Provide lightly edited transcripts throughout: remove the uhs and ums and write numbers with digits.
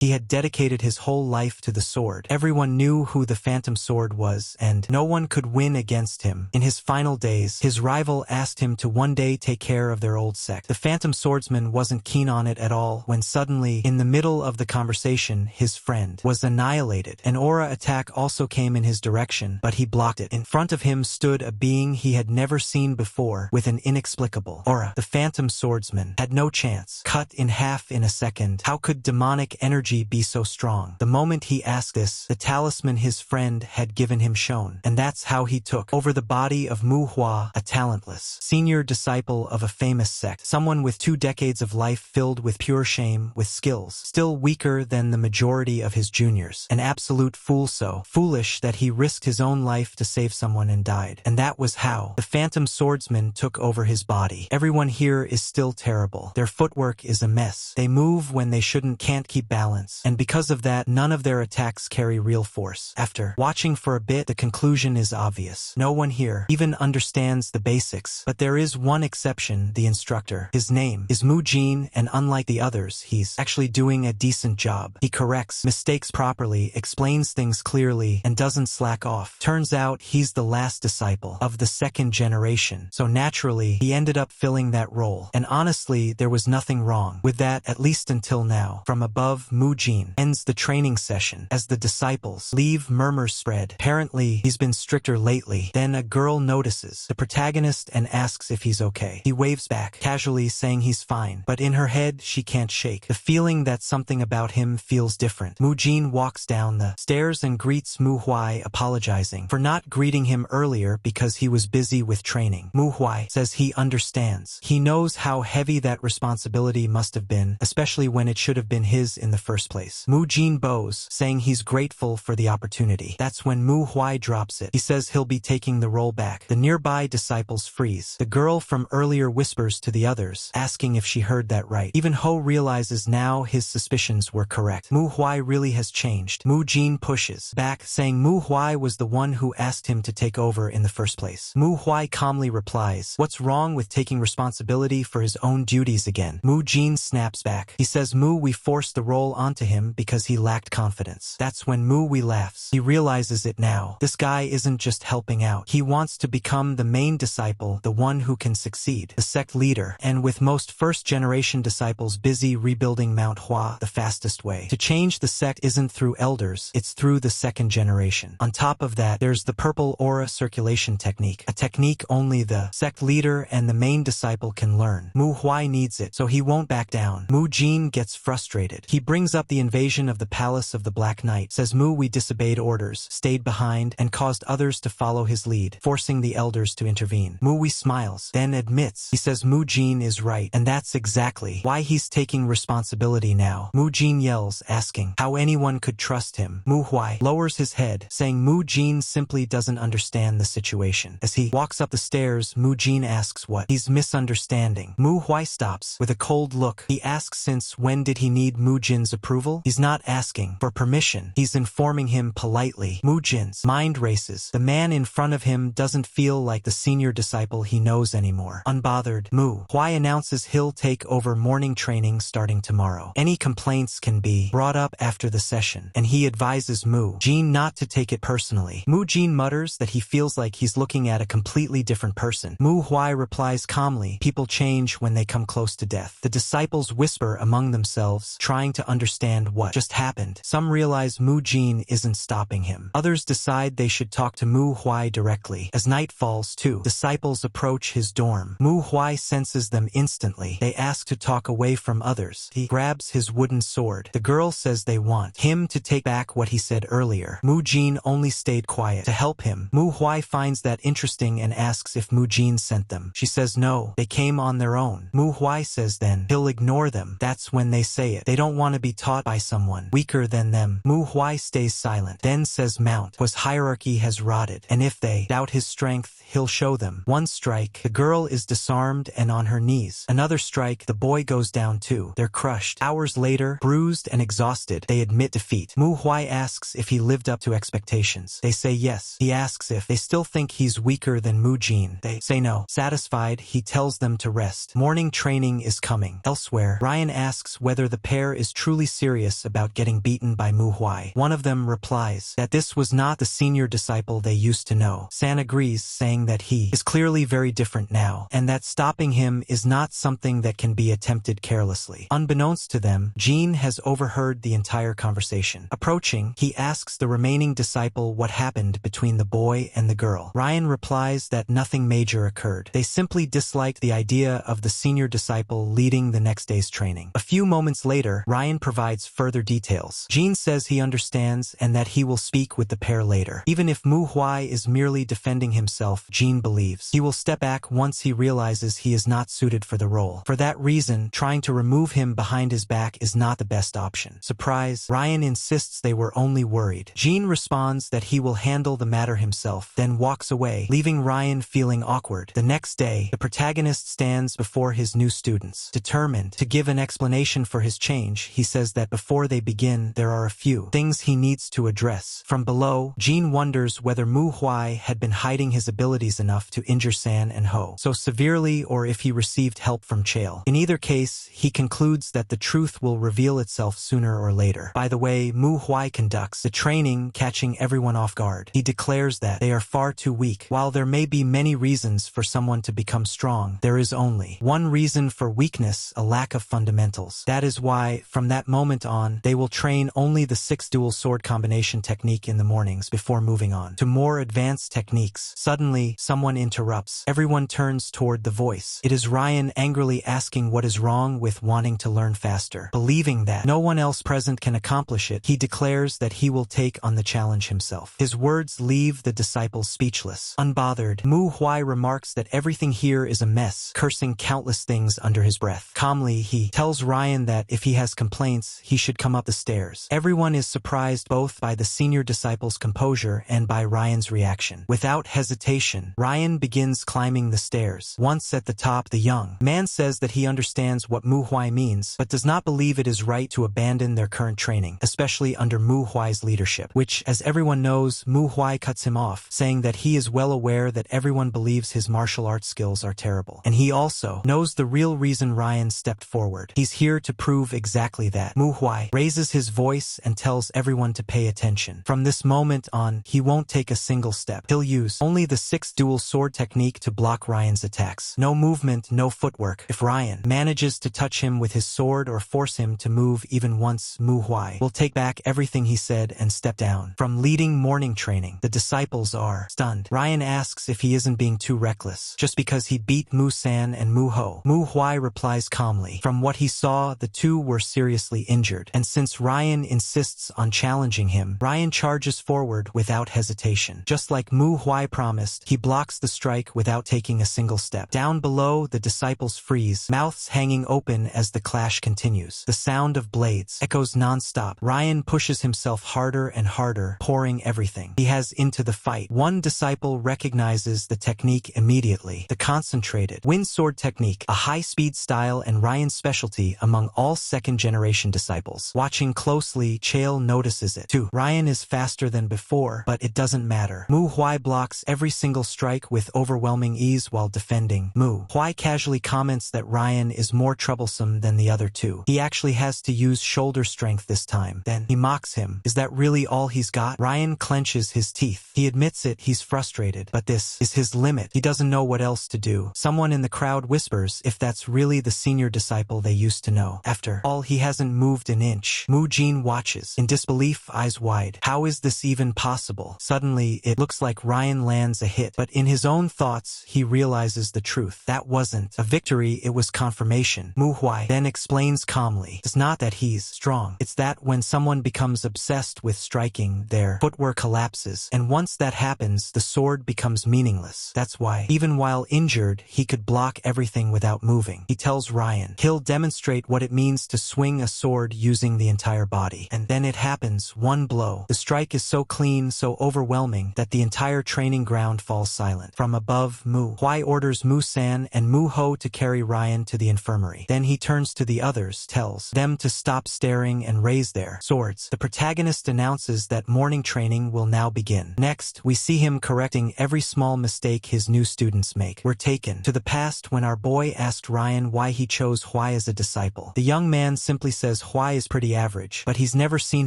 He had dedicated his whole life to the sword. Everyone knew who the Phantom Sword was, and no one could win against him. In his final days, his rival asked him to one day take care of their old sect. The Phantom Swordsman wasn't keen on it at all when suddenly, in the middle of the conversation, his friend was annihilated. An aura attack also came in his direction, but he blocked it. In front of him stood a being he had never seen before with an inexplicable aura. The Phantom Swordsman had no chance. Cut in half in a second. How could demonic energy be so strong? The moment he asked this, the talisman his friend had given him shone, and that's how he took over the body of Manhwa, a talentless senior disciple of a famous sect, someone with 2 decades of life filled with pure shame, with skills still weaker than the majority of his juniors, an absolute fool, so foolish that he risked his own life to save someone and died. And that was how the Phantom Swordsman took over his body. Everyone here is still terrible. Their footwork is a mess. They move when they shouldn't, can't keep balance, and because of that, none of their attacks carry real force. After watching for a bit, the conclusion is obvious. No one here even understands the basics, but there is one exception: the instructor. His name is Mujin, and unlike the others, he's actually doing a decent job. He corrects mistakes properly, explains things clearly, and doesn't slack off. Turns out he's the last disciple of the 2nd generation, so naturally he ended up filling that role. And honestly, there was nothing wrong with that, at least until now. From above, Mujin ends the training session. As the disciples leave, murmurs spread. Apparently, he's been stricter lately. Then a girl notices the protagonist and asks if he's okay. He waves back, casually saying he's fine, but in her head, she can't shake the feeling that something about him feels different. Mujin walks down the stairs and greets Manhwa, apologizing for not greeting him earlier because he was busy with training. Manhwa says he understands. He knows how heavy that responsibility must have been, especially when it should have been his in the first place. Mujin bows, saying he's grateful for the opportunity. That's when Manhwa drops it. He says he'll be taking the role back. The nearby disciples freeze. The girl from earlier whispers to the others, asking if she heard that right. Even Ho realizes now his suspicions were correct. Manhwa really has changed. Mujin pushes back, saying Manhwa was the one who asked him to take over in the first place. Manhwa calmly replies, "What's wrong with taking responsibility for his own duties again?" Mujin snaps back. He says we forced the role onto him because he lacked confidence. That's when Manhwa laughs. He realizes it now. This guy isn't just helping out. He wants to become the main disciple, the one who can succeed, the sect leader. And with most first-generation disciples busy rebuilding Mount Hua, the fastest way to change the sect isn't through elders, it's through the 2nd generation. On top of that, there's the purple aura circulation technique, a technique only the sect leader and the main disciple can learn. Manhwa needs it, so he won't back down. Mujin gets frustrated. He brings up the invasion of the Palace of the Black Knight, says we disobeyed orders, stayed behind, and caused others to follow his lead, forcing the elders to intervene. Manhwa smiles, then admits. He says Mujin is right, and that's exactly why he's taking responsibility now. Mujin yells, asking how anyone could trust him. Manhwa lowers his head, saying Mujin simply doesn't understand the situation. As he walks up the stairs, Mujin asks what he's misunderstanding. Manhwa stops with a cold look. He asks since when did he need Mujin's approval? He's not asking for permission. He's informing him politely. Mujin's mind races. The man in front of him doesn't feel like the senior disciple he knows anymore. Unbothered, Manhwa announces he'll take over morning training starting tomorrow. Any complaints can be brought up after the session, and he advises Mujin not to take it personally. Mujin mutters that he feels like he's looking at a completely different person. Manhwa replies calmly, "People change when they come close to death." The disciples whisper among themselves, trying to understand what just happened. Some realize Mujin isn't stopping him. Others decide they should talk to Manhwa directly. As night falls, 2 disciples approach his dorm. Manhwa senses them instantly. They ask to talk away from others. He grabs his wooden sword. The girl says they want him to take back what he said earlier. Mujin only stayed quiet to help him. Manhwa finds that interesting and asks if Mujin sent them. She says no, they came on their own. Manhwa says then he'll ignore them. That's when they say it. They don't want to be taught by someone weaker than them. Manhwa stays silent, then says Mount Hua's hierarchy has rotted, and if they doubt his strength, he'll show them. One strike, the girl is disarmed and on her knees. Another strike, the boy goes down too. They're crushed. Hours later, bruised and exhausted, they admit defeat. Manhwa asks if he lived up to expectations. They say yes. He asks if they still think he's weaker than Mujin. They say no. Satisfied, he tells them to rest. Morning training is coming. Elsewhere, Ryan asks whether the pair is truly serious about getting beaten by Manhwa. One of them replies that this was not the senior disciple they used to know. San agrees, saying that he is clearly very different now, and that stopping him is not something that can be attempted carelessly. Unbeknownst to them, Jean has overheard the entire conversation. Approaching, he asks the remaining disciple what happened between the boy and the girl. Ryan replies that nothing major occurred. They simply disliked the idea of the senior disciple leading the next day's training. A few moments later, Ryan provides further details. Jean says he understands and that he will speak with the pair later. Even if Manhwa is merely defending himself, Jean believes he will step back once he realizes he is not suited for the role. For that reason, trying to remove him behind his back is not the best option. Surprise, Ryan insists they were only worried. Jean responds that he will handle the matter himself, then walks away, leaving Ryan feeling awkward. The next day, the protagonist stands before his new students. Determined to give an explanation for his change, he says that before they begin, there are a few things he needs to address. From below, Jean wonders whether Manhwa had been hiding his abilities enough to injure San and Ho so severely, or if he received help from Chael. In either case, he concludes that the truth will reveal itself sooner or later. By the way, Manhwa conducts the training, catching everyone off guard. He declares that they are far too weak. While there may be many reasons for someone to become strong, there is only one reason for weakness: a lack of fundamentals. That is why, from that moment on, they will train only the 6 dual sword combination technique in the mornings before moving on to more advanced techniques. Suddenly, someone interrupts. Everyone turns toward the voice. It is Ryan, angrily asking what is wrong with wanting to learn faster. Believing that no one else present can accomplish it, he declares that he will take on the challenge himself. His words leave the disciples speechless. Unbothered, Manhwa remarks that everything here is a mess, cursing countless things under his breath. Calmly, he tells Ryan that if he has complaints, he should come up the stairs. Everyone is surprised both by the senior disciple's composure and by Ryan's reaction. Without hesitation, Ryan begins climbing the stairs. Once at the top, the young man says that he understands what Manhwa means, but does not believe it is right to abandon their current training, especially under Manhwa's leadership, which, as everyone knows, Manhwa cuts him off, saying that he is well aware that everyone believes his martial arts skills are terrible. And he also knows the real reason Ryan stepped forward. He's here to prove exactly that. Manhwa raises his voice and tells everyone to pay attention. From this moment on, he won't take a single step. He'll use only the 6 dual sword technique to block Ryan's attacks. No movement, no footwork. If Ryan manages to touch him with his sword or force him to move even once, Manhwa will take back everything he said and step down. From leading morning training, the disciples are stunned. Ryan asks if he isn't being too reckless, just because he beat Mu-san and Mu-ho. Manhwa replies calmly. From what he saw, the two were seriously injured, and since Ryan insists on challenging him, Ryan charges forward without hesitation. Just like Manhwa promised, he blocks the strike without taking a single step. Down below, the disciples freeze, mouths hanging open as the clash continues. The sound of blades echoes non-stop. Ryan pushes himself harder and harder, pouring everything he has into the fight. One disciple recognizes the technique immediately. The concentrated wind sword technique, a high-speed style and Ryan's specialty among all second-generation disciples. Watching closely, Chael notices it too. Ryan is faster than before, but it doesn't matter. Manhwa blocks every single strike with overwhelming ease while defending. Manhwa casually comments that Ryan is more troublesome than the other two. He actually has to use shoulder strength this time. Then he mocks him. Is that really all he's got? Ryan clenches his teeth. He admits it, he's frustrated, but this is his limit. He doesn't know what else to do. Someone in the crowd whispers if that's really the senior disciple they used to know. After all, he hasn't moved an inch. Jean watches, in disbelief, eyes wide. How is this even possible? Suddenly, it looks like Ryan lands a hit, but in his own thoughts, he realizes the truth. That wasn't a victory, it was confirmation. Manhwa then explains calmly, it's not that he's strong. It's that when someone becomes obsessed with striking, their footwork collapses, and once that happens, the sword becomes meaningless. That's why, even while injured, he could block everything without moving. He tells Ryan he'll demonstrate what it means to swing a sword using the entire body. And then it happens, one blow. The strike is so clean, so overwhelming, that the entire training ground falls silent. From above, Manhwa orders Mu-san and Mu-ho to carry Ryan to the infirmary. Then he turns to the others, tells them to stop staring and raise their swords. The protagonist announces that morning training will now begin. Next, we see him correcting every small mistake his new students make. We're taken to the past when our boy asked Ryan why he chose Hwai as a disciple. The young man simply says because Hwai is pretty average, but he's never seen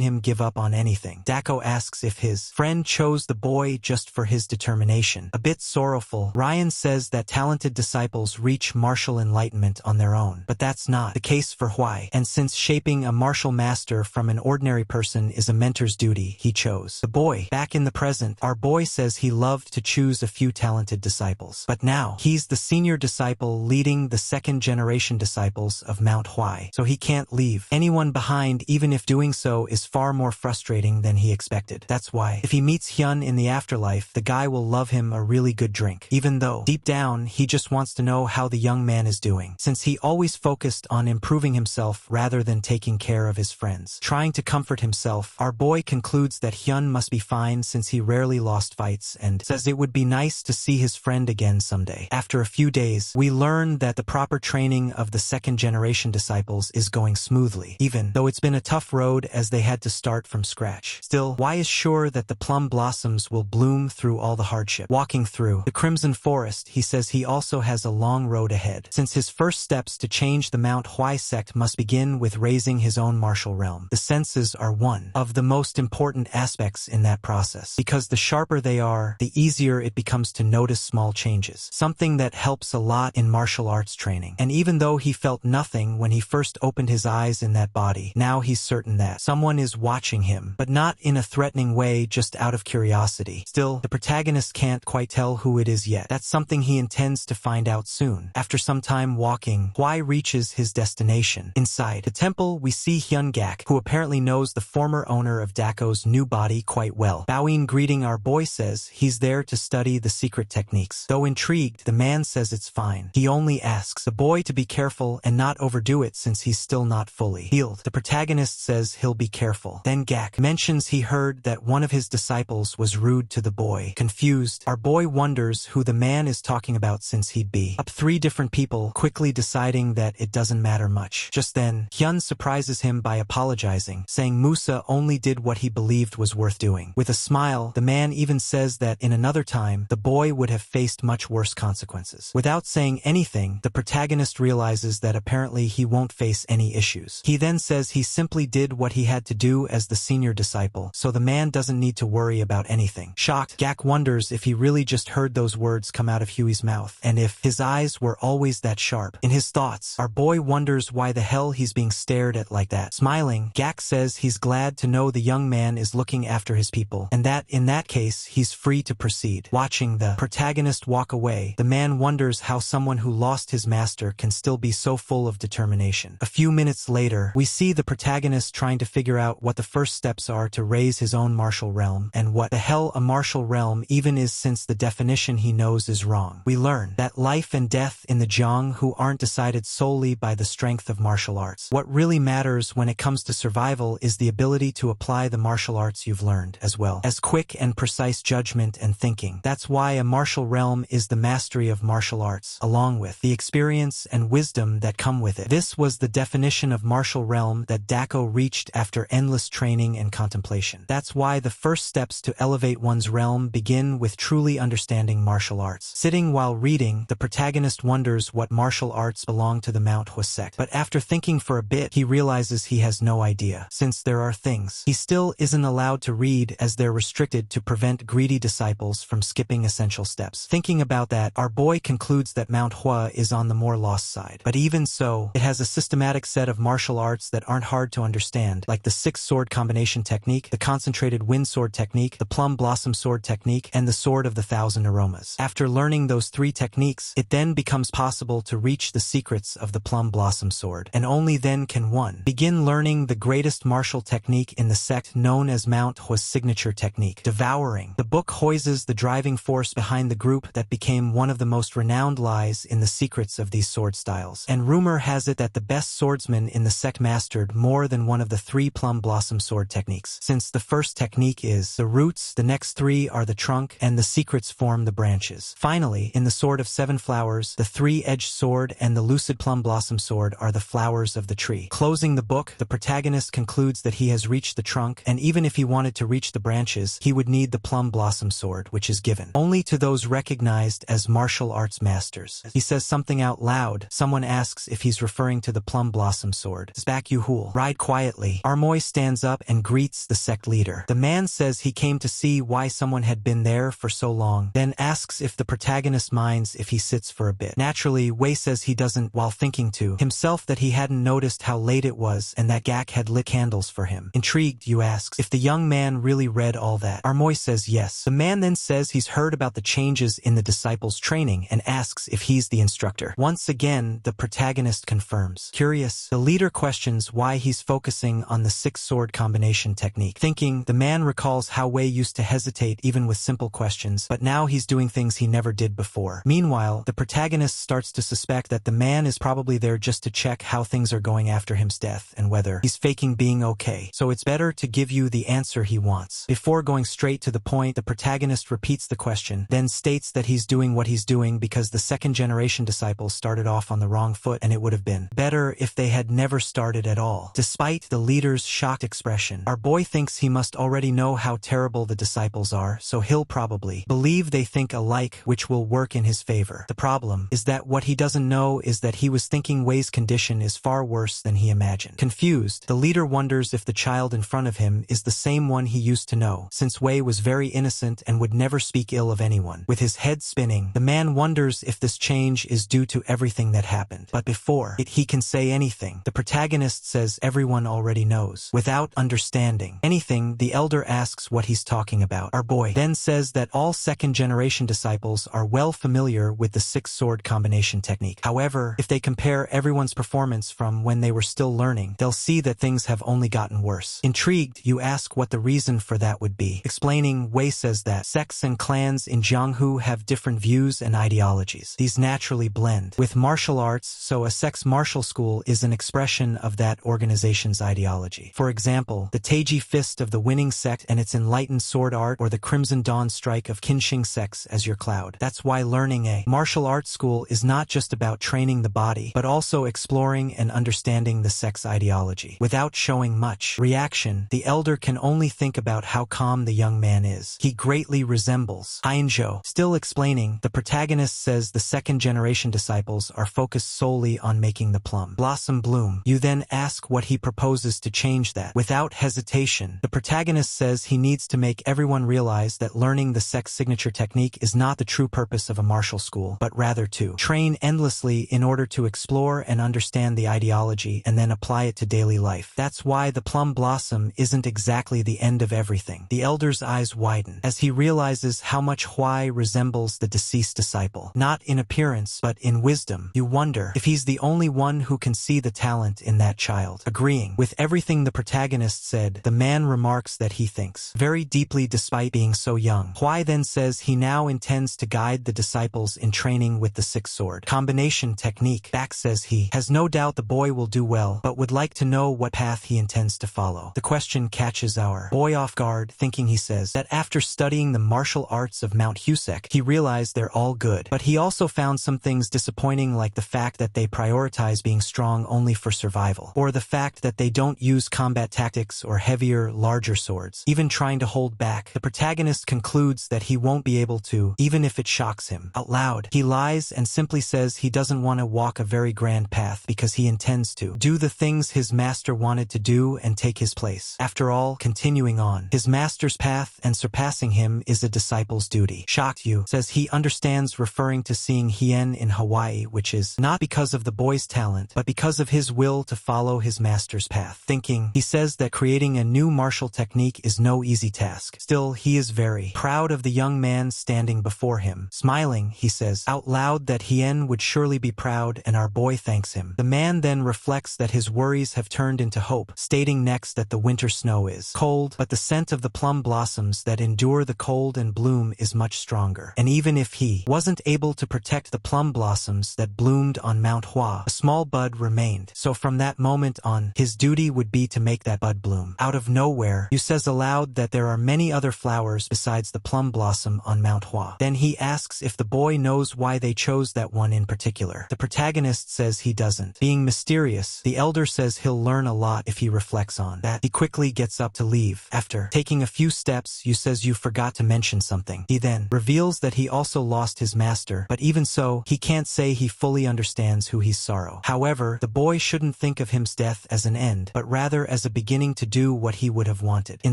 him give up on anything. Dako asks if his friend chose the boy just for his determination. A bit sorrowful, Ryan says that talented disciples reach martial enlightenment on their own, but that's not the case for Hwai, and since shaping a martial master from an ordinary person is a mentor's duty, he chose the boy. Back in the present, our boy says he loved to choose a few talented disciples, but now he's the senior disciple leading the second-generation disciples of Mount Hwai, so he can't leave anyone behind, even if doing so is far more frustrating than he expected. That's why, if he meets Hyun in the afterlife, the guy will love him a really good drink, even though, deep down, he just wants to know how the young man is doing, since he always focused on improving himself rather than taking care of his friends. Trying to comfort himself, our boy concludes that Hyun must be fine since he rarely lost fights and says it would be nice to see his friend again someday. After a few days, we learn that the proper training of the second-generation disciples is going smoothly, even though it's been a tough road as they had to start from scratch. Still, Hwai is sure that the plum blossoms will bloom through all the hardship. Walking through the Crimson Forest, he says he also has a long road ahead, since his first steps to change the Mount Hwai sect must begin with raising his own martial realm. The senses are one of the most important aspects in that process, because the sharper they are, the easier it becomes to notice small changes, something that helps a lot in martial arts training. And even though he felt nothing when he first opened his eyes in that body, now he's certain that someone is watching him, but not in a threatening way, just out of curiosity. Still, the protagonist can't quite tell who it is yet. That's something he intends to find out soon. After some time walking, Hwai reaches his destination. Inside the temple, we see Hyun Gak, who apparently knows the former owner of Dako's new body quite well. Bowing greeting, our boy says he's there to study the secret techniques. Though intrigued, the man says it's fine. He only asks the boy to be careful and not overdo it since he's still not fully healed. The protagonist says he'll be careful. Then Gak mentions he heard that one of his disciples was rude to the boy. Confused, our boy wonders who the man is talking about since he'd be up 3 different people, quickly deciding that it doesn't matter much. Just then, Hyun surprises him by apologizing, saying Musa only did what he believed was worth doing. With a smile, the man even says that in another time, the boy would have faced much worse consequences. Without saying anything, the protagonist realizes that apparently he won't face any issues. He then says he simply did what he had to do as the senior disciple, so the man doesn't need to worry about anything. Shocked, Gak wonders if he really just heard those words come out of Huey's mouth, and if his eyes were always that sharp. In his thoughts, our boy wonders why the hell he's being stared at like that. Smiling, Gak says he's glad to know the young man is looking after his people, and that in that case, he's free to proceed. Watching the protagonist walk away, the man wonders how someone who lost his master can still be so full of determination. A few minutes later, we see the protagonist trying to figure out what the first steps are to raise his own martial realm, and what the hell a martial realm even is, since the definition he knows is wrong. We learn that life and death in the Jiang who aren't decided solely by the strength of martial arts. What really matters when it comes to survival is the ability to apply the martial arts you've learned, as well as quick and precise judgment and thinking. That's why a martial realm is the mastery of martial arts, along with the experience and wisdom that come with it. This was the definition of martial realm that Dako reached after endless training and contemplation. That's why the first steps to elevate one's realm begin with truly understanding martial arts. Sitting while reading, the protagonist wonders what martial arts belong to the Manhwa sect, but after thinking for a bit, he realizes he has no idea, since there are things he still isn't allowed to read as they're restricted to prevent greedy disciples from skipping essential steps. Thinking about that, our boy concludes that Manhwa is on the more lost side. But even so, it has a systematic set of martial arts that aren't hard to understand, like the 6-sword combination technique, the concentrated wind sword technique, the plum blossom sword technique, and the sword of the 1,000 aromas. After learning those 3 techniques, it then becomes possible to reach the secrets of the plum blossom sword, and only then can one begin learning the greatest martial technique in the sect, known as Manhwa's signature technique, devouring. The book hoises the driving force behind the group that became one of the most renowned lies in the secrets of these sword styles, and rumor has it that the best swordsman in the sect mastered more than one of the 3 plum blossom sword techniques. Since the first technique is the roots, the next 3 are the trunk, and the secrets form the branches. Finally, in the sword of 7 flowers, the 3-edged sword and the lucid plum blossom sword are the flowers of the tree. Closing the book, the protagonist concludes that he has reached the trunk, and even if he wanted to reach the branches, he would need the plum blossom sword, which is given only to those recognized as martial arts masters. He says something out loud. Someone asks if he's referring to the plum blossom sword. says, "Back you who'll ride quietly." Armoy stands up and greets the sect leader. The man says he came to see why someone had been there for so long, then asks if the protagonist minds if he sits for a bit. Naturally, Wei says he doesn't, while thinking to himself that he hadn't noticed how late it was and that Gak had lit candles for him. Intrigued, Yu asks if the young man really read all that. Armoy says yes. The man then says he's heard about the changes in the disciples' training and asks if he's the instructor. Once again, the protagonist confirms. Curious, the leader questions why he's focusing on the six-sword combination technique. Thinking, the man recalls how Wei used to hesitate even with simple questions, but now he's doing things he never did before. Meanwhile, the protagonist starts to suspect that the man is probably there just to check how things are going after him's death and whether he's faking being okay. So it's better to give you the answer he wants. Before going straight to the point, the protagonist repeats the question, then states that he's doing what he's doing because the second-generation disciples started off on the wrong foot and it would have been better if they had never started at all. Despite the leader's shocked expression, our boy thinks he must already know how terrible the disciples are, so he'll probably believe they think alike, which will work in his favor. The problem is that what he doesn't know is that he was thinking Wei's condition is far worse than he imagined. Confused, the leader wonders if the child in front of him is the same one he used to know, since Wei was very innocent and would never speak ill of anyone. With his head spinning, the man wonders if this change is due to everything that happened. But before he can say anything, the protagonist says everyone already knows. Without understanding anything, the elder asks what he's talking about. Our boy then says that all second-generation disciples are well familiar with the six-sword combination technique. However, if they compare everyone's performance from when they were still learning, they'll see that things have only gotten worse. Intrigued, you ask what the reason for that would be. Explaining, Wei says that sects and clans in Jianghu have different views and ideologies. These naturally blend with martial arts, so a sect's martial school is an expression of that organization's ideology. For example, the Taiji Fist of the winning sect and its enlightened sword art, or the Crimson Dawn Strike of Qinsheng sects as your cloud. That's why learning a martial arts school is not just about training the body, but also exploring and understanding the sect's ideology. Without showing much reaction, the elder can only think about how calm the young man is. He greatly resembles Heinzhou. Still explaining, the protagonist says the second-generation disciples are focused solely on making the plum blossom bloom. You then ask what he proposes to change that. Without hesitation, the protagonist says he needs to make everyone realize that learning the sect's signature technique is not the true purpose of a martial school, but rather to train endlessly in order to explore and understand the ideology and then apply it to daily life. That's why the plum blossom isn't exactly the end of everything. The elder's eyes widen as he realizes how much Huai resembles the deceased disciple. Not in appearance, but in wisdom. You wonder if he's the only one who can see the talent in that child. Agreeing with everything the protagonist said, the man remarks that he thinks very deeply despite being so young. Huai then says he now intends to guide the disciples in training with the six-sword combination technique. Bak says he has no doubt the boy will do well, but would like to know what path he intends to follow. The question catches our boy off guard, thinking he says that after studying the martial arts of Mount Husek, he realized they're all good, but he also found some things disappointing, like the fact that they prioritize being strong only for survival, or the fact that they don't use combat tactics or heavier, larger swords, even trying to hold back. The protagonist concludes that he won't be able to, even if it shocks him. Out loud, he lies and simply says he doesn't want to walk a very grand path because he intends to do the things his master wanted to do and take his place. After all, continuing on his master's path and surpassing him is a disciple's duty. Shocked Yu says he understands, referring to seeing Hien in Hawaii, which is not because of the boy's talent, but because of his will to follow his master's path. Thinking, he says that creating a new martial technique is no easy task. Still, he is very proud of the young man standing before him. Smiling, he says out loud that Hien would surely be proud, and our boy thanks him. The man then reflects that his worries have turned into hope, stating next that the winter snow is cold, but the scent of the plum blossoms that endure the cold and bloom is much stronger. And even if he wasn't able to protect the plum blossoms that bloomed on Mount Hua, a small bud remained. So from that moment on, his duty would be to make that bud bloom. Out of nowhere, Yu says aloud that there are many other flowers besides the plum blossom on Mount Hua. Then he asks if the boy knows why they chose that one in particular. The protagonist says he doesn't. Being mysterious, the elder says he'll learn a lot if he reflects on that. He quickly gets up to leave. After taking a few steps, Yu says you forgot to mention something. He then reveals that he also lost his master, but even so, he can't say he fully understands who he's sorrow. However, the boy shouldn't think think of him's death as an end, but rather as a beginning to do what he would have wanted. In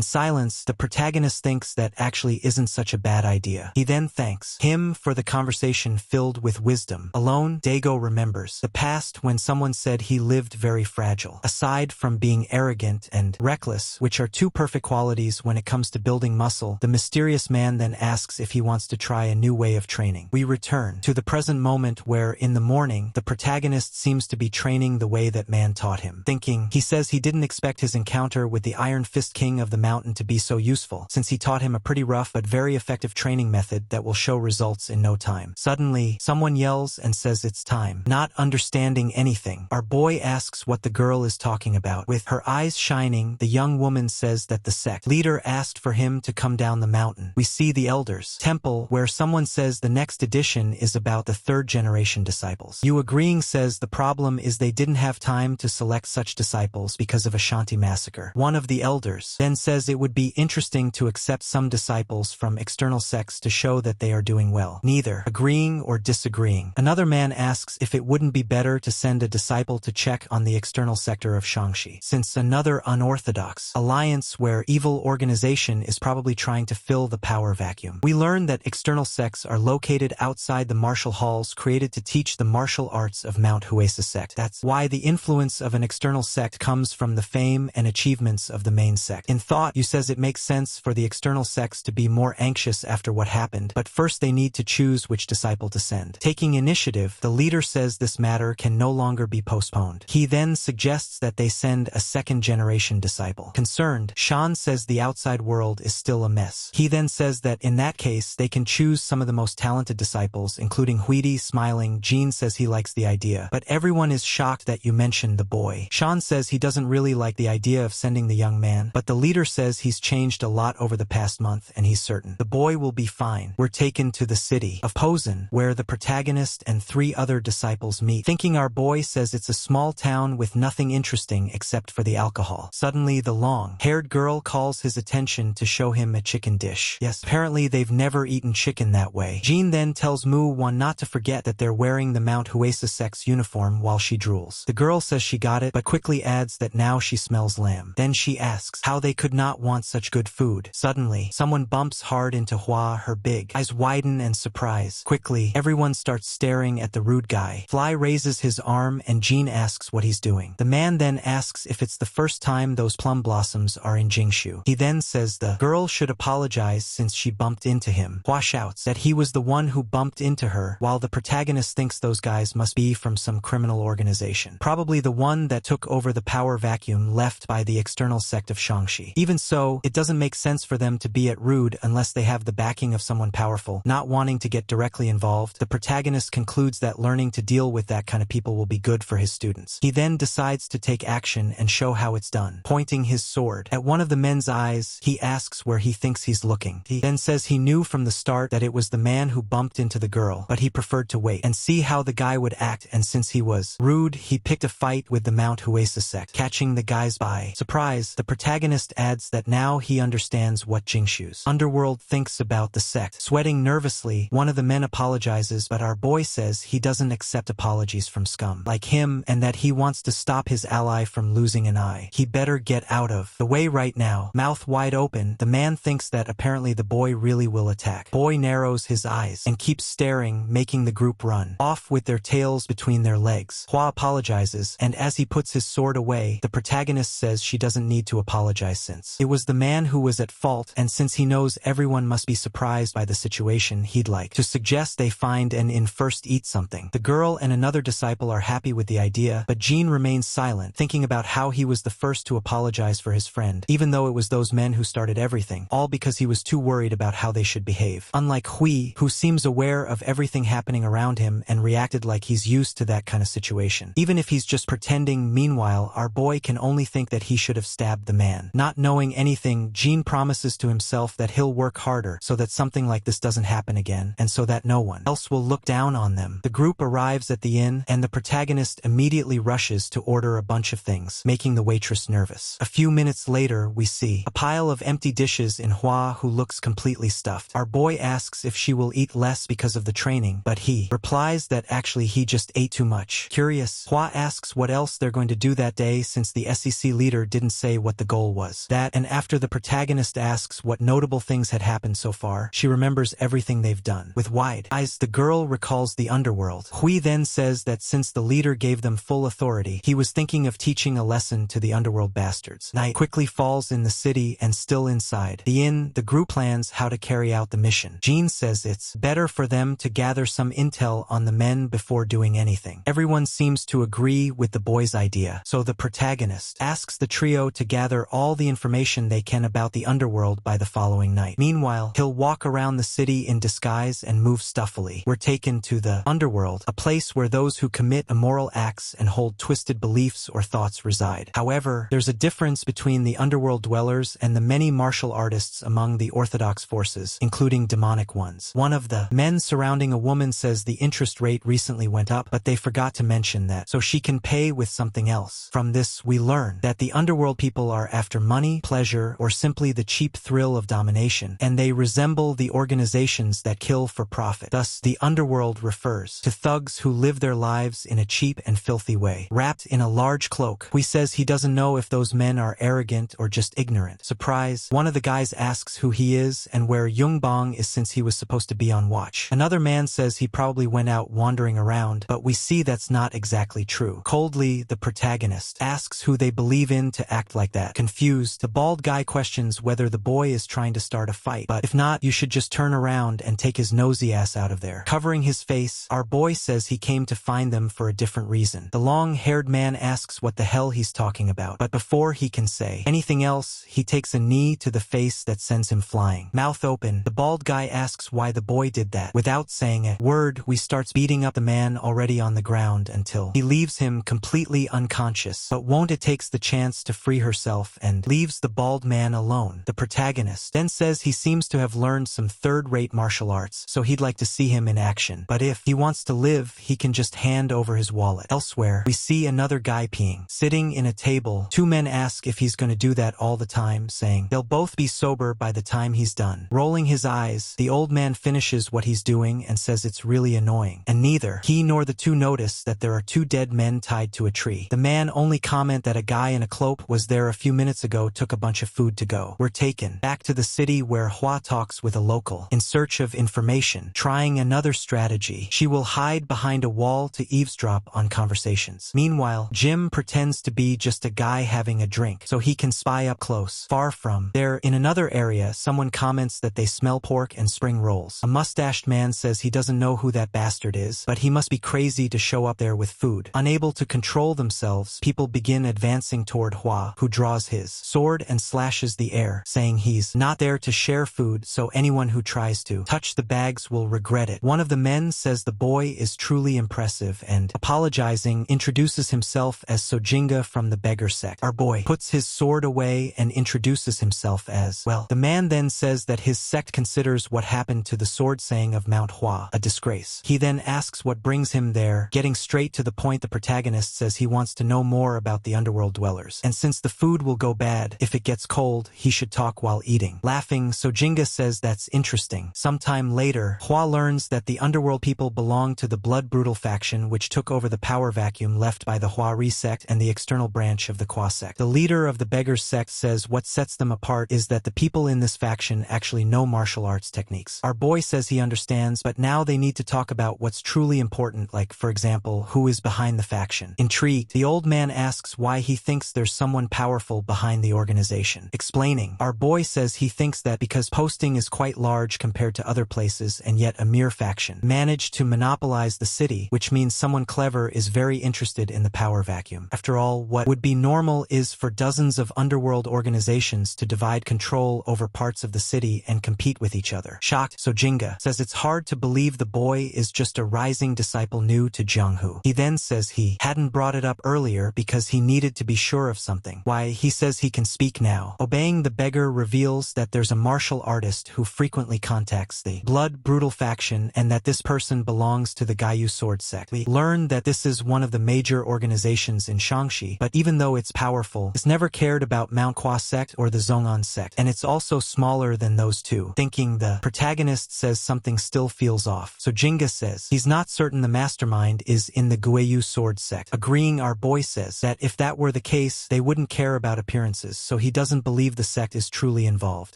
silence, the protagonist thinks that actually isn't such a bad idea. He then thanks him for the conversation filled with wisdom. Alone, Dago remembers the past when someone said he lived very fragile. Aside from being arrogant and reckless, which are two perfect qualities when it comes to building muscle, the mysterious man then asks if he wants to try a new way of training. We return to the present moment where, in the morning, the protagonist seems to be training the way that man taught him. Thinking, he says he didn't expect his encounter with the Iron Fist King of the mountain to be so useful, since he taught him a pretty rough but very effective training method that will show results in no time. Suddenly, someone yells and says it's time. Not understanding anything, our boy asks what the girl is talking about. With her eyes shining, the young woman says that the sect leader asked for him to come down the mountain. We see the elders' temple, where someone says the next edition is about the third generation disciples. Yu agreeing says the problem is they didn't have time to select such disciples because of Ashanti massacre. One of the elders then says it would be interesting to accept some disciples from external sects to show that they are doing well. Neither agreeing or disagreeing. Another man asks if it wouldn't be better to send a disciple to check on the external sector of Shangxi, since another unorthodox alliance where evil organization is probably trying to fill the power vacuum. We learn that external sects are located outside the martial halls created to teach the martial arts of Mount Huesa sect. That's why the influence of an external sect comes from the fame and achievements of the main sect. In thought, Yu says it makes sense for the external sects to be more anxious after what happened, but first they need to choose which disciple to send. Taking initiative, the leader says this matter can no longer be postponed. He then suggests that they send a second-generation disciple. Concerned, Shan says the outside world is still a mess. He then says that in that case, they can choose some of the most talented disciples, including Huidi. Smiling, Jean says he likes the idea, but everyone is shocked that you mentioned the boy. Shan says he doesn't really like the idea of sending the young man, but the leader says he's changed a lot over the past month and he's certain the boy will be fine. We're taken to the city of Posen, where the protagonist and 3 other disciples meet. Thinking our boy says it's a small town with nothing interesting except for the alcohol. Suddenly, the long-haired girl calls his attention to show him a chicken dish. Yes, apparently they've never eaten chicken that way. Jean then tells Mu-Wan not to forget that they're wearing the Mount Huesa sect's uniform while she drools. The girl says she got it, but quickly adds that now she smells lamb. Then she asks how they could not want such good food. Suddenly, someone bumps hard into Hua. Her big eyes widen in surprise. Quickly, everyone starts staring at the rude guy. Fly raises his arm and Jean asks what he's doing. The man then asks if it's the first time those plum blossoms are in Jingshu. He then says the girl should apologize since she bumped into him. Hua shouts that he was the one who bumped into her, while the protagonist thinks those guys must be from some criminal organization. Probably the one that took over the power vacuum left by the external sect of Shangxi. Even so, it doesn't make sense for them to be at Rude unless they have the backing of someone powerful. Not wanting to get directly involved, the protagonist concludes that learning to deal with that kind of people will be good for his students. He then decides to take action and show how it's done. Pointing his sword at one of the men's eyes, he asks where he thinks he's looking. He then says he knew from the start that it was the man who bumped into the girl, but he preferred to wait and see how the guy would act, and since he was rude, he picked a fight with the Mount Huesa sect, catching the guys by surprise. The protagonist adds that now he understands what Jingshu's underworld thinks about the sect. Sweating nervously, one of the men apologizes, but our boy says he doesn't accept apologies from scum like him and that he wants to stop his ally from losing an eye. He better get out of the way right now. Mouth wide open, the man thinks that apparently the boy really will attack. Boy narrows his eyes and keeps staring, making the group run off with their tails between their legs. Hua apologizes, and as he puts his sword away, the protagonist says she doesn't need to apologize since it was the man who was at fault, and since he knows everyone must be surprised by the situation, he'd like to suggest they find an inn first, eat something. The girl and another disciple are happy with the idea, but Jean remains silent, thinking about how he was the first to apologize for his friend, even though it was those men who started everything, all because he was too worried about how they should behave. Unlike Hui, who seems aware of everything happening around him and reacted like he's used to that kind of situation. Even if he's just pretending, meanwhile, our boy can only think that he should have stabbed the man. Not knowing anything, Jean promises to himself that he'll work harder so that something like this doesn't happen again, and so that no one else will look down on them. The group arrives at the inn, and the protagonist immediately rushes to order a bunch of things, making the waitress nervous. A few minutes later, we see a pile of empty dishes in Hua, who looks completely stuffed. Our boy asks if she will eat less because of the training, but he replies that actually he just ate too much. Curious, Hua asks what else they're going to do that day since the SEC leader didn't say what the goal was. That, and after the protagonist asks what notable things had happened so far, she remembers everything they've done. With wide eyes, the girl recalls the underworld. Hui then says that since the leader gave them full authority, he was thinking of teaching a lesson to the underworld bastards. Night quickly falls in the city, and still inside the inn, the group plans how to carry out the mission. Jean says it's better for them to gather some intel on the men before doing anything. Everyone seems to agree with the boy's idea, so the protagonist asks the trio to gather all the information they can about the underworld by the following night. Meanwhile, he'll walk around the city in disguise and move stuffily. We're taken to the underworld, a place where those who commit immoral acts and hold twisted beliefs or thoughts reside. However, there's a difference between the underworld dwellers and the many martial artists among the orthodox forces, including demonic ones. One of the men surrounding a woman says the interest rate recently went up, but they forgot to mention that, so she can pay with something else. From this, we learn that the underworld people are after money, pleasure, or simply the cheap thrill of domination, and they resemble the organizations that kill for profit. Thus, the underworld refers to thugs who live their lives in a cheap and filthy way. Wrapped in a large cloak, Hui says he doesn't know if those men are arrogant or just ignorant. Surprise, one of the guys asks who he is and where Yungbong is since he was supposed to be on watch. Another man says he probably went out wandering around, but we see that's not exactly true. Coldly, the protagonist asks who they believe in to act like that. Confused, the bald guy questions whether the boy is trying to start a fight, but if not, you should just turn around and take his nosy ass out of there. Covering his face, our boy says he came to find them for a different reason. The long-haired man asks what the hell he's talking about, but before he can say anything else, he takes a knee to the face that sends him flying. Mouth open, the bald guy asks why the boy did that. Without saying a word, Hui starts beating up the man already on the ground until he leaves him completely unconscious. But won't it takes the chance to free herself and leaves the bald man alone. The protagonist then says he seems to have learned some third-rate martial arts, so he'd like to see him in action. But if he wants to live, he can just hand over his wallet. Elsewhere, we see another guy peeing. Sitting in a table, two men ask if he's going to do that all the time, saying they'll both be sober by the time he's done. Rolling his eyes, the old man finishes what he's doing and says it's really annoying. And neither he nor the two notice that there are two dead men tied to a tree. The man only comment that a guy in a cloak was there a few minutes ago, took a bunch of food to go. We're taken back to the city where Hua talks with a local in search of information. Trying another strategy, she will hide behind a wall to eavesdrop on conversations. Meanwhile, Jim pretends to be just a guy having a drink so he can spy up close. Far from there, in another area, someone comments that they smell pork and spring rolls. A mustached man says he doesn't know who that bastard is, but he must be crazy to show up there with food. Unable to control themselves, people begin advancing toward Hua, who draws his sword and slashes the air, saying he's not there to share food, so anyone who tries to touch the bags will regret it. One of the men says the boy is truly impressive and, apologizing, introduces himself as Sojinga from the beggar sect. Our boy puts his sword away and introduces himself as, well, the man then says that his sect considers what happened to the sword saying of Mount Hua a disgrace. He then asks what brings him there. Getting straight to the point, the protagonist says he wants to know more about the underworld dwellers, and since the food will go bad if it gets cold, he should talk while eating. Laughing, Sojinga says that's interesting. Sometime later, Hua learns that the underworld people belong to the blood brutal faction, which took over the power vacuum left by the Huari sect and the external branch of the Kwa sect. The leader of the beggars sect says what sets them apart is that the people in this faction actually know martial arts techniques. Our boy says he understands, but now they need to talk about what's truly important, like, for example, who is behind the faction. Intrigued, the old man asks why he thinks there's someone powerful behind the organization. Explaining, our boy says he thinks that because posting is quite large compared to other places and yet a mere faction managed to monopolize the city, which means someone clever is very interested in the power vacuum. After all, what would be normal is for dozens of underworld organizations to divide control over parts of the city and compete with each other. Shocked, Sojinga says it's hard to believe the boy is just a rising disciple new to Jianghu. He then says he hadn't brought it up earlier because he needed to be sure of something. Why, he says he can speak now. Obeying, the beggar reveals that there's a martial artist who frequently contacts the blood brutal faction and that this person belongs to the Gaiyu sword sect. We learn that this is one of the major organizations in Shangxi, but even though it's powerful, it's never cared about Mount Kwa sect or the Zhongan sect, and it's also smaller than those two. Thinking, the protagonist says something still feels off. So Jinga says he's not certain the mastermind is in the Guiyu sword sect. Agreeing, our boy says that if that were the case, they wouldn't care about appearances, so he doesn't believe the sect is truly involved.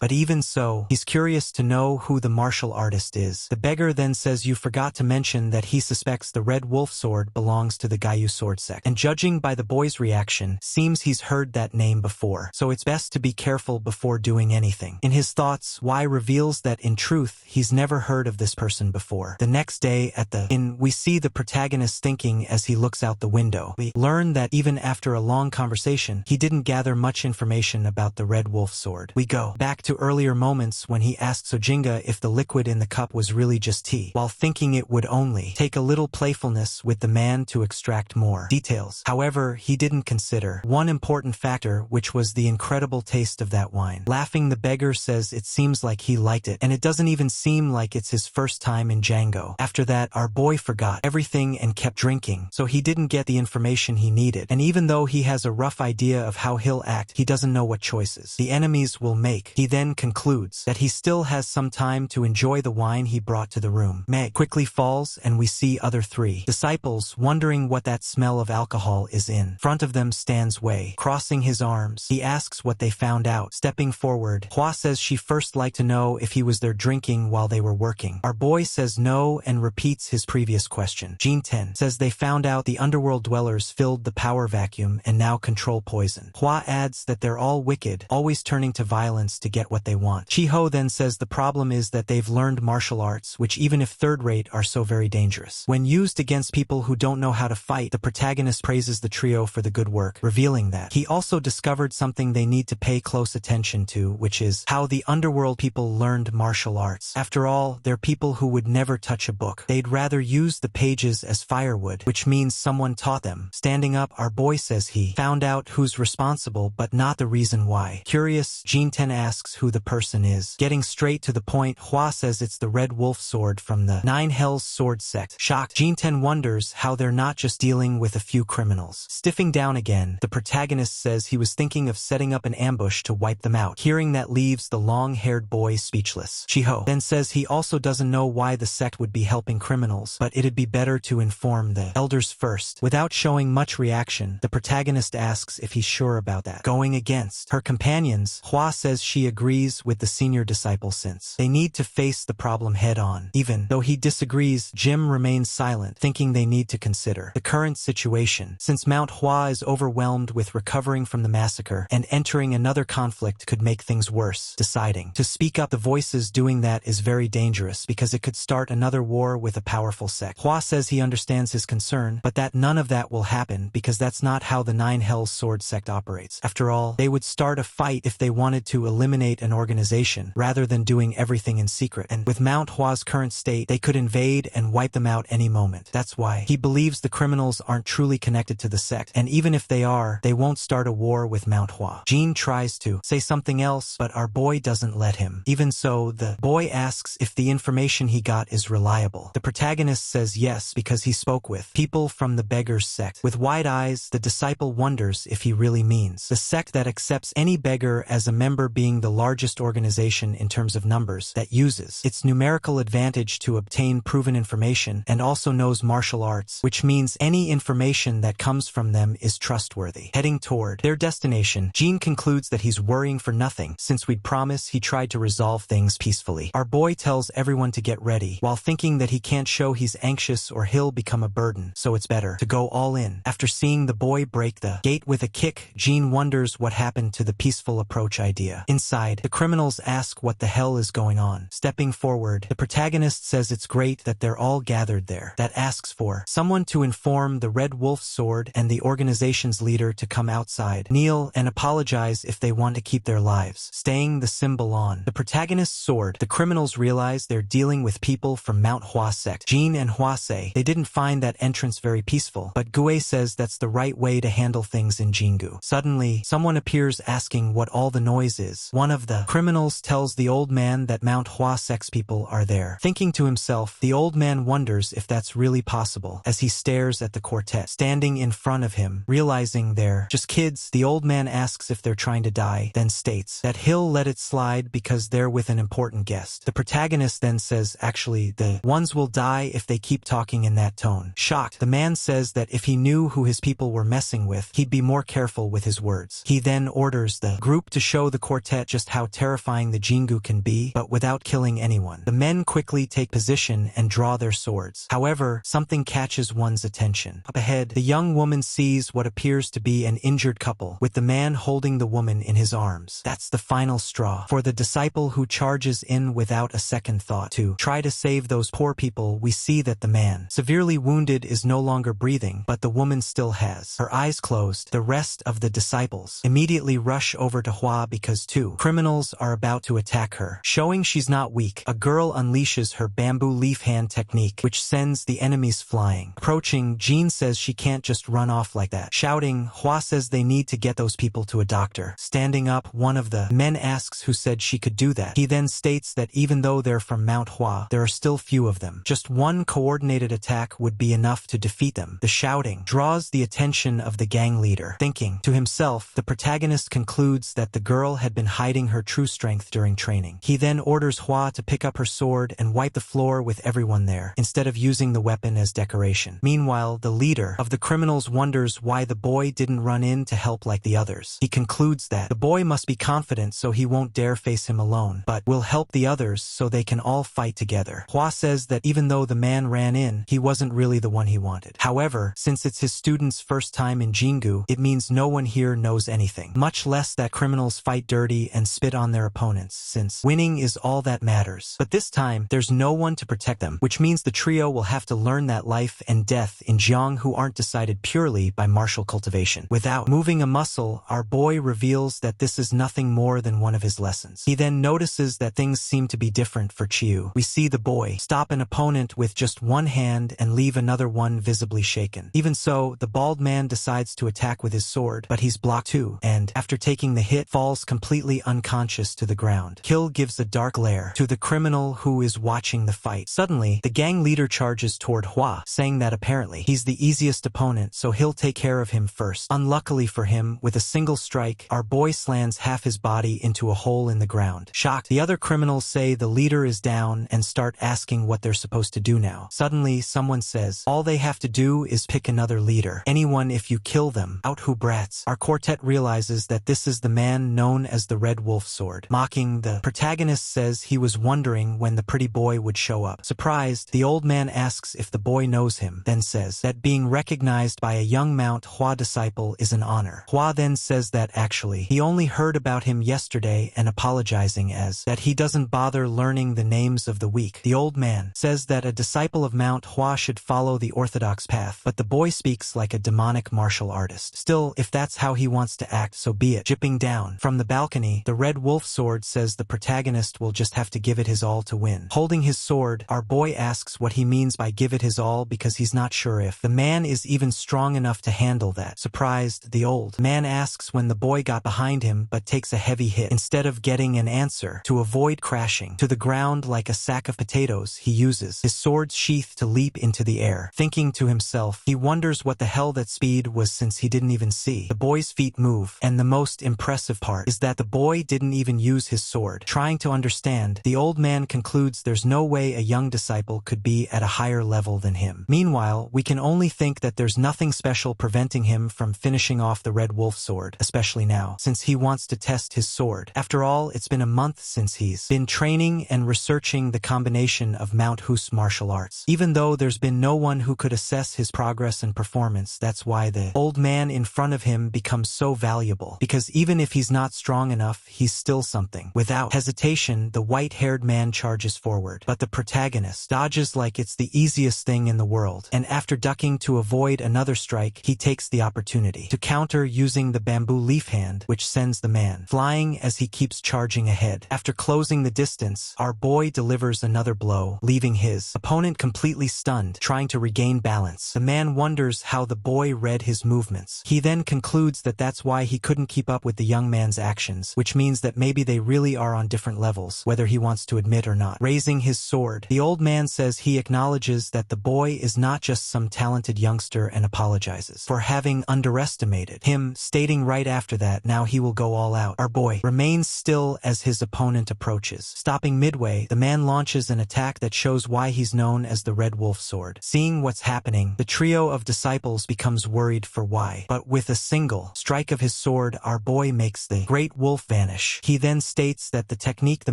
But even so, he's curious to know who the martial artist is. The beggar then says you forgot to mention that he suspects the Red Wolf sword belongs to the Gayu sword sect. And judging by the boy's reaction, seems he's heard that name before, so it's best to be careful before doing anything. In his thoughts, Y reveals that in truth, he's never heard of this person before. The next day at the inn, we see the protagonist thinking as he looks out the window. We learn that even after a long conversation, he didn't gather much information about the Red Wolf sword. We go back to earlier moments when he asked Sojinga if the liquid in the cup was really just tea, while thinking it would only take a little playfulness with the man to extract more details. However, he didn't consider one important factor, which was the incredible taste of that wine. Laughing, the beggar says it seems like he liked it, and it doesn't even seem like it's his first time in Django. After that, our boy forgot everything and kept drinking, so he didn't get the information he needed. And even though he has a rough idea of how he'll act, he doesn't know what choices the enemies will make. He then concludes that he still has some time to enjoy the wine he brought to the room. Meg quickly falls, and we see other three disciples wondering what that smell of alcohol is in. Front of them stands Wei, crossing his arms. He asks what they found out. Stepping forward, Hua says she first liked to know if he was there drinking while they were working. Our boy says no and repeats his previous question. Jean Ten says they found out the underworld dwellers filled the power vacuum and now control poison. Hua adds that they're all wicked, always turning to violence to get what they want. Chiho then says the problem is that they've learned martial arts, which even if third-rate are so very dangerous. When used against people who don't know how to fight, the protagonist praises the trio for the good work, revealing that he also discovered something they need to pay close attention to, which is how the underworld people learned martial arts. After all, they're people who would never touch a book. They'd rather use the pages as firewood, which means someone taught them. Standing up, our boy says he found out who's responsible, but not the reason why. Curious, Jean Ten asks who the person is. Getting straight to the point, Hua says it's the Red Wolf sword from the Nine Hells sword sect. Shocked, Jean Ten wonders how they're not just dealing with a few criminals. Stiffing down again, the protagonist says he was thinking of setting up an ambush to wipe them out. Hearing that leaves the long-haired boy speechless. Chiho then says he also doesn't know why the sect would be helping criminals, but it'd be better to inform the elders first. Without showing much reaction, the protagonist asks if he's sure about that. Going against her companions, Hua says she agrees with the senior disciple since they need to face the problem head-on. Even though he disagrees, Jim remains silent, thinking they need to consider the current situation, since Mount Hua is overwhelmed with recovering from the massacre, and entering another conflict could make things worse. Deciding to speak up, the voices doing that is very dangerous because it could start another war with a powerful sect. Hua says he understands his concern, but that none of that will happen because that's not how the Nine Hells sword sect operates. After all, they would start a fight if they wanted to eliminate an organization rather than doing everything in secret, and with Mount Hua's current state, they could invade and wipe them out any moment. That's why he believes the criminals aren't truly connected to the sect, and even if they are, they won't start a war with Mount Hua. Jean tries to say something else, but our boy doesn't let him. Even so, the boy asks if the information he got is reliable. The protagonist says yes because he spoke with people from the beggar's sect. With wide eyes, the disciple wonders if he really means the sect that accepts any beggar as a member, being the largest organization in terms of numbers, that uses its numerical advantage to obtain proven information and also knows martial arts, which means any information that comes from them is trustworthy. Heading toward their destination, Jean concludes that he's worrying for nothing since we'd promised he tried to resolve things peacefully. Our boy tells everyone to get ready, while thinking that he can't show he's anxious or he'll become a burden, so it's better to go all in. After seeing the boy break the gate with a kick, Jean wonders what happened to the peaceful approach idea. Inside, the criminals ask what the hell is going on. Stepping forward, the protagonist says it's great that they're all gathered there. That asks for someone to inform the Red Wolf sword and the organization's leader to come outside, kneel, and apologize if they want to keep their lives. Staying the symbol on the protagonist's sword, the criminals realize they're dealing with people from Mount Hua sect. Jean and Hua say they didn't find that entrance very peaceful, but Gue says that's the right way to handle things in Jingu. Suddenly, someone appears asking what all the noise is. One of the criminals tells the old man that Mount Hua sect's people are there. Thinking to himself, the old man wonders if that's really possible as he stares at the quartet standing in front of him. Realizing they're just kids, the old man asks if they're trying to die, then states that he'll let it slide because they're with an important guest. The protagonist then says actually the ones will die if they keep talking in that tone. Shocked, the man says that that if he knew who his people were messing with, he'd be more careful with his words. He then orders the group to show the quartet just how terrifying the Jingu can be, but without killing anyone. The men quickly take position and draw their swords. However, something catches one's attention. Up ahead, the young woman sees what appears to be an injured couple, with the man holding the woman in his arms. That's the final straw for the disciple who charges in without a second thought. To try to save those poor people, we see that the man, severely wounded, is no longer breathing, but the woman still has her eyes closed. The rest of the disciples immediately rush over to Hua because two criminals are about to attack her. Showing she's not weak, a girl unleashes her bamboo leaf hand technique, which sends the enemies flying. Approaching, Jean says she can't just run off like that. Shouting, Hua says they need to get those people to a doctor. Standing up, one of the men asks who said she could do that. He then states that even though they're from Mount Hua, there are still few of them. Just one coordinated attack would be enough to defeat them. The shouting draws the attention of the gang leader. Thinking to himself, the protagonist concludes that the girl had been hiding her true strength during training. He then orders Hua to pick up her sword and wipe the floor with everyone there, instead of using the weapon as decoration. Meanwhile, the leader of the criminals wonders why the boy didn't run in to help like the others. He concludes that the boy must be confident so he won't dare face him alone, but will help the others so they can all fight together. Hua says that even though the man ran in, he wasn't really the one he wanted. However, since it's his student's first time in Jingu, it means no one here knows anything, much less that criminals fight dirty and spit on their opponents, since winning is all that matters. But this time, there's no one to protect them, which means the trio will have to learn that life and death in Jiang who aren't decided purely by martial cultivation. Without moving a muscle, our boy reveals that this is nothing more than one of his lessons. He then notices that things seem to be different for Chiu. We see the boy stop an opponent with just one hand and leave another one visibly shaken. Even so, the bald man decides to attack with his sword, but he's blocked too, and after taking the hit, falls completely unconscious to the ground. Kill gives a dark glare to the criminal who is watching the fight. Suddenly, the gang leader charges toward Hua, saying that apparently he's the easiest opponent, so he'll take care of him first. Unluckily for him, with a single strike, our boy slams half his body into a hole in the ground. Shocked, the other criminals say the leader is down and start asking what they're supposed to do now. Suddenly, someone says, all they have to do is pick another leader. Anyone if you kill them. Out who brats. Our quartet realizes that this is the man known as the Red Wolf Sword. Mocking, the protagonist says he was wondering when the pretty boy would show up. Surprised, the old man asks if the boy knows him, then says that being recognized by a young Mount Hua disciple is an honor. Hua then says that actually, he only heard about him yesterday and apologizing as that he doesn't bother learning the names of the weak. The old man says that a disciple of Mount Hua should follow the orthodox path, but the boy speaks like a demonic martial artist. Still, if that's how he wants to act, so be it. Jipping down from the balcony, the Red Wolf Sword says the protagonist will just have to give it his all to win. Holding his sword, our boy asks what he means by give it his all because he's not sure if the man is even strong enough to handle that. Surprised, the old man asks when the boy got behind him but takes a heavy hit. Instead of getting an answer, to avoid crashing to the ground like a sack of potatoes, he uses his sword's sheath to leap into the air. Thinking to himself, he wonders what the hell that speed was since he didn't even see the boy's feet move, and the most impressive part is that the boy didn't even use his sword. Trying to understand, the old man concludes there's no way a young disciple could be at a higher level than him. Meanwhile, we can only think that there's nothing special preventing him from finishing off the Red Wolf Sword, especially now, since he wants to test his sword. After all, it's been a month since he's been training and researching the combination of Mount Hu's martial arts. Even though there's been no one who could assess his progress and performance, that's why the old man in front of him becomes so valuable, because even if he's not strong enough, he's still something. Without hesitation, the white-haired man charges forward, but the protagonist dodges like it's the easiest thing in the world, and after ducking to avoid another strike, he takes the opportunity to counter using the bamboo leaf hand, which sends the man flying as he keeps charging ahead. After closing the distance, our boy delivers another blow, leaving his opponent completely stunned, trying to regain balance. The man wonders how the boy read his movements. He then concludes that that's why he couldn't keep up with the young man's actions, which means that maybe they really are on different levels, whether he wants to admit or not. Raising his sword, the old man says he acknowledges that the boy is not just some talented youngster and apologizes for having underestimated him, stating right after that now he will go all out. Our boy remains still as his opponent approaches. Stopping midway, the man launches an attack that shows why he's known as the Red Wolf Sword. Seeing what's happening, the trio trio of disciples becomes worried for why. But with a single strike of his sword, our boy makes the great wolf vanish. He then states that the technique the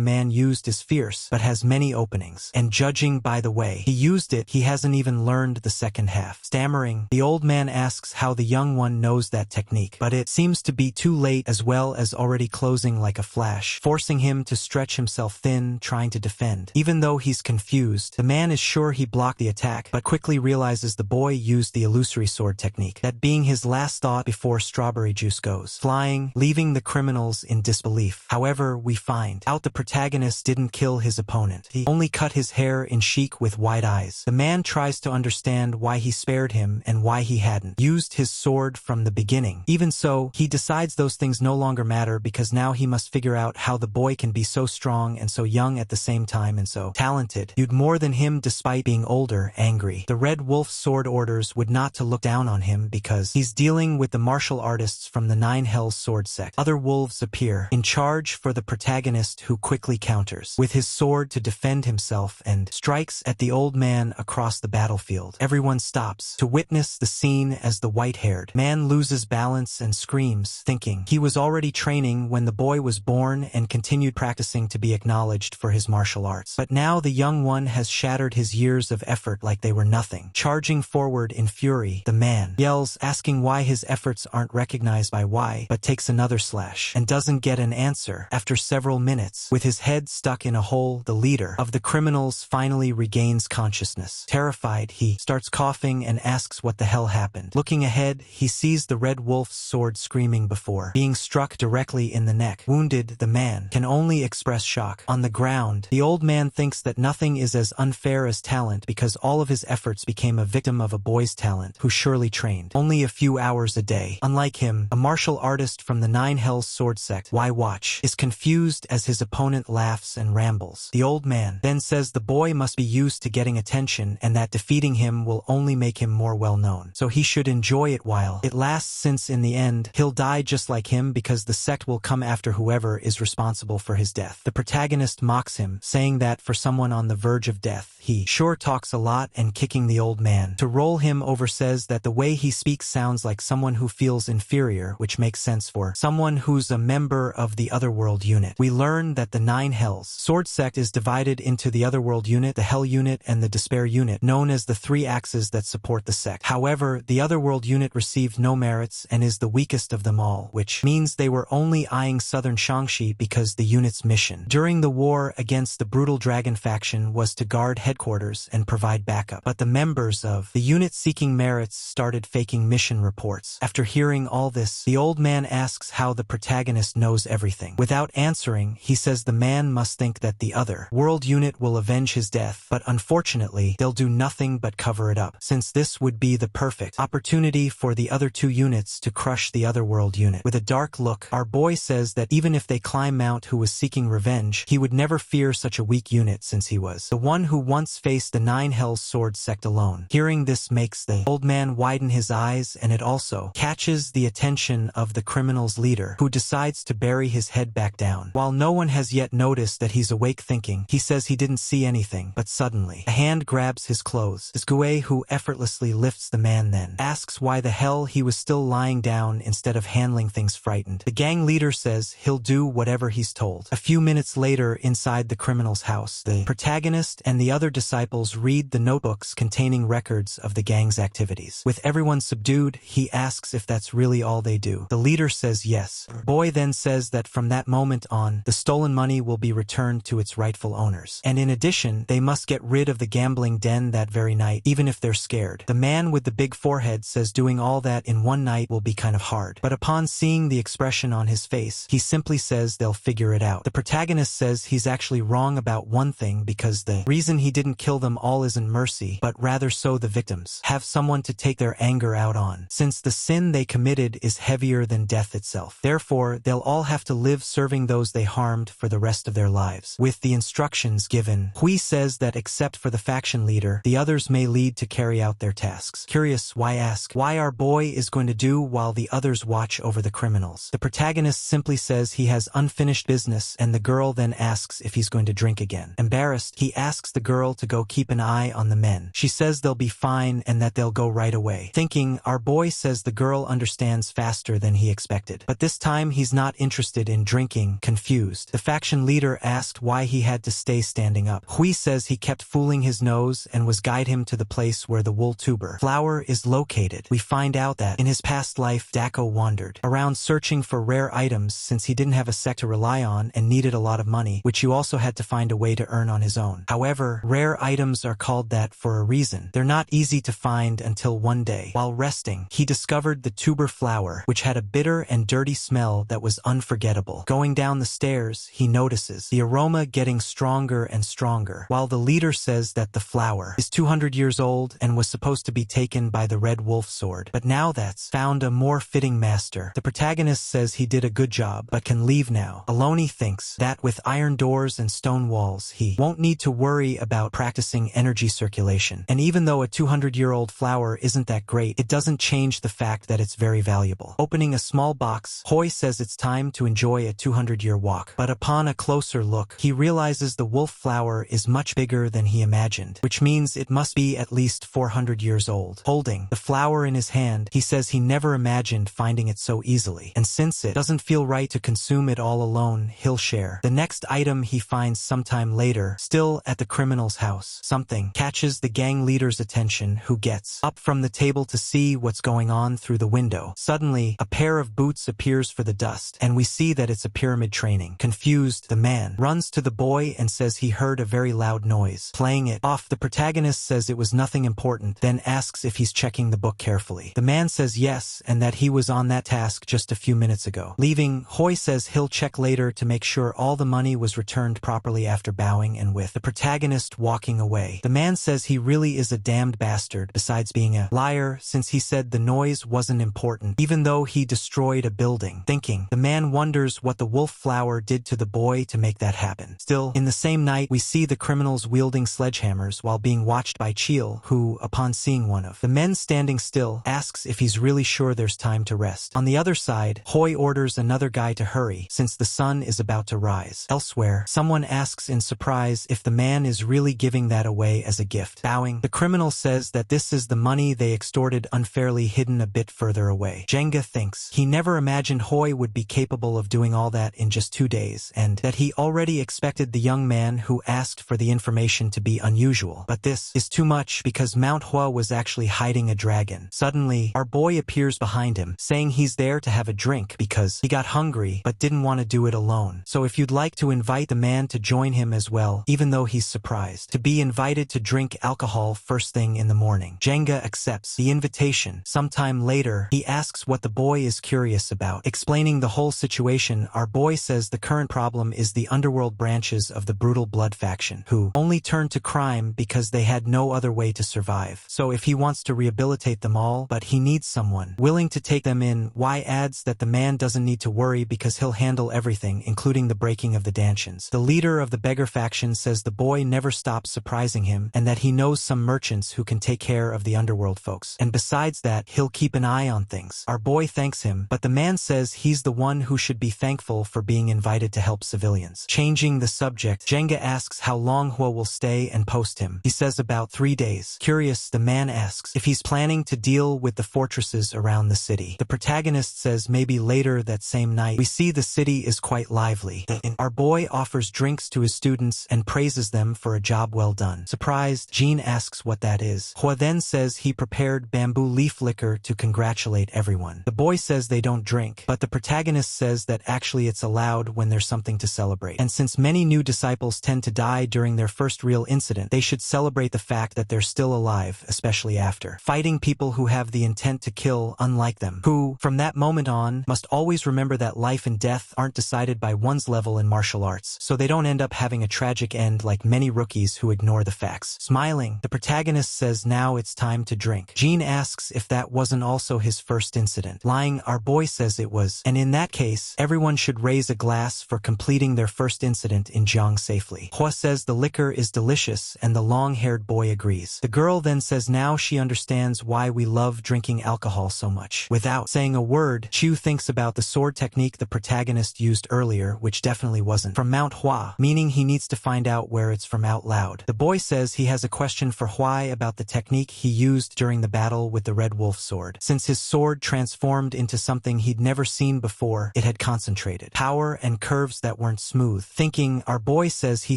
man used is fierce, but has many openings. And judging by the way he used it, he hasn't even learned the second half. Stammering, the old man asks how the young one knows that technique, but it seems to be too late, as well as already closing like a flash, forcing him to stretch himself thin, trying to defend. Even though he's confused, the man is sure he blocked the attack, but quickly realizes the boy used the illusory sword technique, that being his last thought before strawberry juice goes flying, leaving the criminals in disbelief. However, we find out the protagonist didn't kill his opponent. He only cut his hair in chic with wide eyes. The man tries to understand why he spared him and why he hadn't used his sword from the beginning. Even so, he decides those things no longer matter, because now he must figure out how the boy can be so strong and so young at the same time, and so talented. You'd more than him despite being older. Angry, the Red Wolf's sword orders would not to look down on him because he's dealing with the martial artists from the Nine Hells sword sect. Other wolves appear, in charge for the protagonist, who quickly counters with his sword to defend himself and strikes at the old man across the battlefield. Everyone stops to witness the scene as the white-haired man loses balance and screams, thinking he was already training when the boy was born and continued practicing to be acknowledged for his martial arts. But now the young one has shattered his years of effort like they were nothing. Charging forward in fury, the man yells, asking why his efforts aren't recognized by why, but takes another slash and doesn't get an answer. After several minutes, with his head stuck in a hole, the leader of the criminals finally regains consciousness. Terrified, he starts coughing and asks what the hell happened. Looking ahead, he sees the Red Wolf's sword screaming before being struck directly in the neck. Wounded, the man can only express shock. On the ground, the old man thinks that nothing is as unfair as talent, because all of his efforts became a victim of a boy's talent who surely trained only a few hours a day. Unlike him, a martial artist from the Nine Hells sword sect, Why Watch, is confused as his opponent laughs and rambles. The old man then says the boy must be used to getting attention and that defeating him will only make him more well-known, so he should enjoy it while it lasts, since in the end, he'll die just like him, because the sect will come after whoever is responsible for his death. The protagonist mocks him, saying that for someone on the verge of death, he sure talks a lot, and kicking the old man to roll him over says that the way he speaks sounds like someone who feels inferior, which makes sense for someone who's a member of the Otherworld unit. We learn that the Nine Hells sword sect is divided into the Otherworld unit, the Hell unit, and the Despair unit, known as the three axes that support the sect. However, the Otherworld unit received no merits and is the weakest of them all, which means they were only eyeing southern Shangxi because the unit's mission during the war against the brutal dragon faction was to guard headquarters and provide backup. But the members of the unit seeking merits started faking mission reports. After hearing all this, the old man asks how the protagonist knows everything. Without answering, he says the man must think that the other world unit will avenge his death, but unfortunately, they'll do nothing but cover it up, since this would be the perfect opportunity for the other two units to crush the Otherworld unit. With a dark look, our boy says that even if they climb Mount who was seeking revenge, he would never fear such a weak unit, since he was the one who once faced the Nine Hells sword sect alone. Hearing this makes the old man widen his eyes, and it also catches the attention of the criminal's leader, who decides to bury his head back down. While no one has yet noticed that he's awake thinking, he says he didn't see anything, but suddenly a hand grabs his clothes. This Gue, who effortlessly lifts the man, then asks why the hell he was still lying down instead of handling things frightened. The gang leader says he'll do whatever he's told. A few minutes later, inside the criminal's house, the protagonist and the other disciples read the notebooks containing records of the gang's activities. With everyone subdued, he asks if that's really all they do. The leader says yes. Boy then says that from that moment on, the stolen money will be returned to its rightful owners. And in addition, they must get rid of the gambling den that very night, even if they're scared. The man with the big forehead says doing all that in one night will be kind of hard. But upon seeing the expression on his face, he simply says they'll figure it out. The protagonist says he's actually wrong about one thing, because the reason he didn't kill them all isn't mercy, but rather so the victims have someone to take their anger out on, since the sin they committed is heavier than death itself. Therefore, they'll all have to live serving those they harmed for the rest of their lives. With the instructions given, Hui says that except for the faction leader, the others may lead to carry out their tasks. Curious, why ask why our boy is going to do while the others watch over the criminals? The protagonist simply says he has unfinished business, and the girl then asks if he's going to drink again. Embarrassed, he asks the girl to go keep an eye on the men. She says they'll be fine, and and that they'll go right away. Thinking, our boy says the girl understands faster than he expected. But this time he's not interested in drinking. Confused, the faction leader asked why he had to stay standing up. Hui says he kept fooling his nose and was guide him to the place where the wool tuber flower is located. We find out that in his past life, Dako wandered around searching for rare items since he didn't have a sect to rely on and needed a lot of money, which you also had to find a way to earn on his own. However, rare items are called that for a reason. They're not easy to find until one day, while resting, he discovered the tuber flower, which had a bitter and dirty smell that was unforgettable. Going down the stairs, he notices the aroma getting stronger and stronger, while the leader says that the flower is 200 years old and was supposed to be taken by the Red Wolf sword, but now that's found a more fitting master. The protagonist says he did a good job, but can leave now. Aloni thinks that with iron doors and stone walls, he won't need to worry about practicing energy circulation. And even though a 200-year-old flower isn't that great, it doesn't change the fact that it's very valuable. Opening a small box, Hoi says it's time to enjoy a 200-year walk. But upon a closer look, he realizes the wolf flower is much bigger than he imagined, which means it must be at least 400 years old. Holding the flower in his hand, he says he never imagined finding it so easily, and since it doesn't feel right to consume it all alone, he'll share. The next item he finds sometime later, still at the criminal's house. Something catches the gang leader's attention, who gets up from the table to see what's going on through the window. Suddenly, a pair of boots appears for the dust, and we see that it's a pyramid training. Confused, the man runs to the boy and says he heard a very loud noise. Playing it off, the protagonist says it was nothing important, then asks if he's checking the book carefully. The man says yes, and that he was on that task just a few minutes ago. Leaving, Hoi says he'll check later to make sure all the money was returned properly after bowing, and with the protagonist walking away. The man says he really is a damned bastard, besides being a liar, since he said the noise wasn't important, even though he destroyed a building. Thinking, the man wonders what the wolf flower did to the boy to make that happen. Still, in the same night, we see the criminals wielding sledgehammers while being watched by Cheel, who, upon seeing one of the men standing still, asks if he's really sure there's time to rest. On the other side, Hoi orders another guy to hurry, since the sun is about to rise. Elsewhere, someone asks in surprise if the man is really giving that away as a gift. Bowing, the criminal says that this is the money they extorted unfairly hidden a bit further away. Jenga thinks he never imagined Hoi would be capable of doing all that in just 2 days, and that he already expected the young man who asked for the information to be unusual. But this is too much because Manhwa was actually hiding a dragon. Suddenly, our boy appears behind him, saying he's there to have a drink because he got hungry but didn't want to do it alone. So if you'd like to invite the man to join him as well, even though he's surprised to be invited to drink alcohol first thing in the morning. Jenga accepts the invitation. Sometime later, he asks what the boy is curious about. Explaining the whole situation, our boy says the current problem is the underworld branches of the brutal blood faction, who only turned to crime because they had no other way to survive. So if he wants to rehabilitate them all, but he needs someone willing to take them in, Y adds that the man doesn't need to worry because he'll handle everything, including the breaking of the dantions. The leader of the beggar faction says the boy never stops surprising him, and that he knows some merchants who can take care of the underworld folks. And besides that, he'll keep an eye on things. Our boy thanks him, but the man says he's the one who should be thankful for being invited to help civilians. Changing the subject, Jenga asks how long Hua will stay and post him. He says about 3 days. Curious, the man asks if he's planning to deal with the fortresses around the city. The protagonist says maybe later that same night. We see the city is quite lively. Our boy offers drinks to his students and praises them for a job well done. Surprised, Jean asks what that is. Hua then says he prepared bamboo leaf liquor to congratulate everyone. The boy says they don't drink, but the protagonist says that actually it's allowed when there's something to celebrate. And since many new disciples tend to die during their first real incident, they should celebrate the fact that they're still alive, especially after fighting people who have the intent to kill, unlike them, who, from that moment on, must always remember that life and death aren't decided by one's level in martial arts, so they don't end up having a tragic end like many rookies who ignore the facts. Smiling, the protagonist says now it's time to drink. Jean asks if that wasn't also his first incident. Lying, our boy says it was, and in that case, everyone should raise a glass for completing their first incident in Jiang safely. Hua says the liquor is delicious, and the long-haired boy agrees. The girl then says now she understands why we love drinking alcohol so much. Without saying a word, Chu thinks about the sword technique the protagonist used earlier, which definitely wasn't from Mount Hua, meaning he needs to find out where it's from out loud. The boy says he has a question for Huai about the technique technique he used during the battle with the Red Wolf sword. Since his sword transformed into something he'd never seen before, it had concentrated power and curves that weren't smooth. Thinking, our boy says he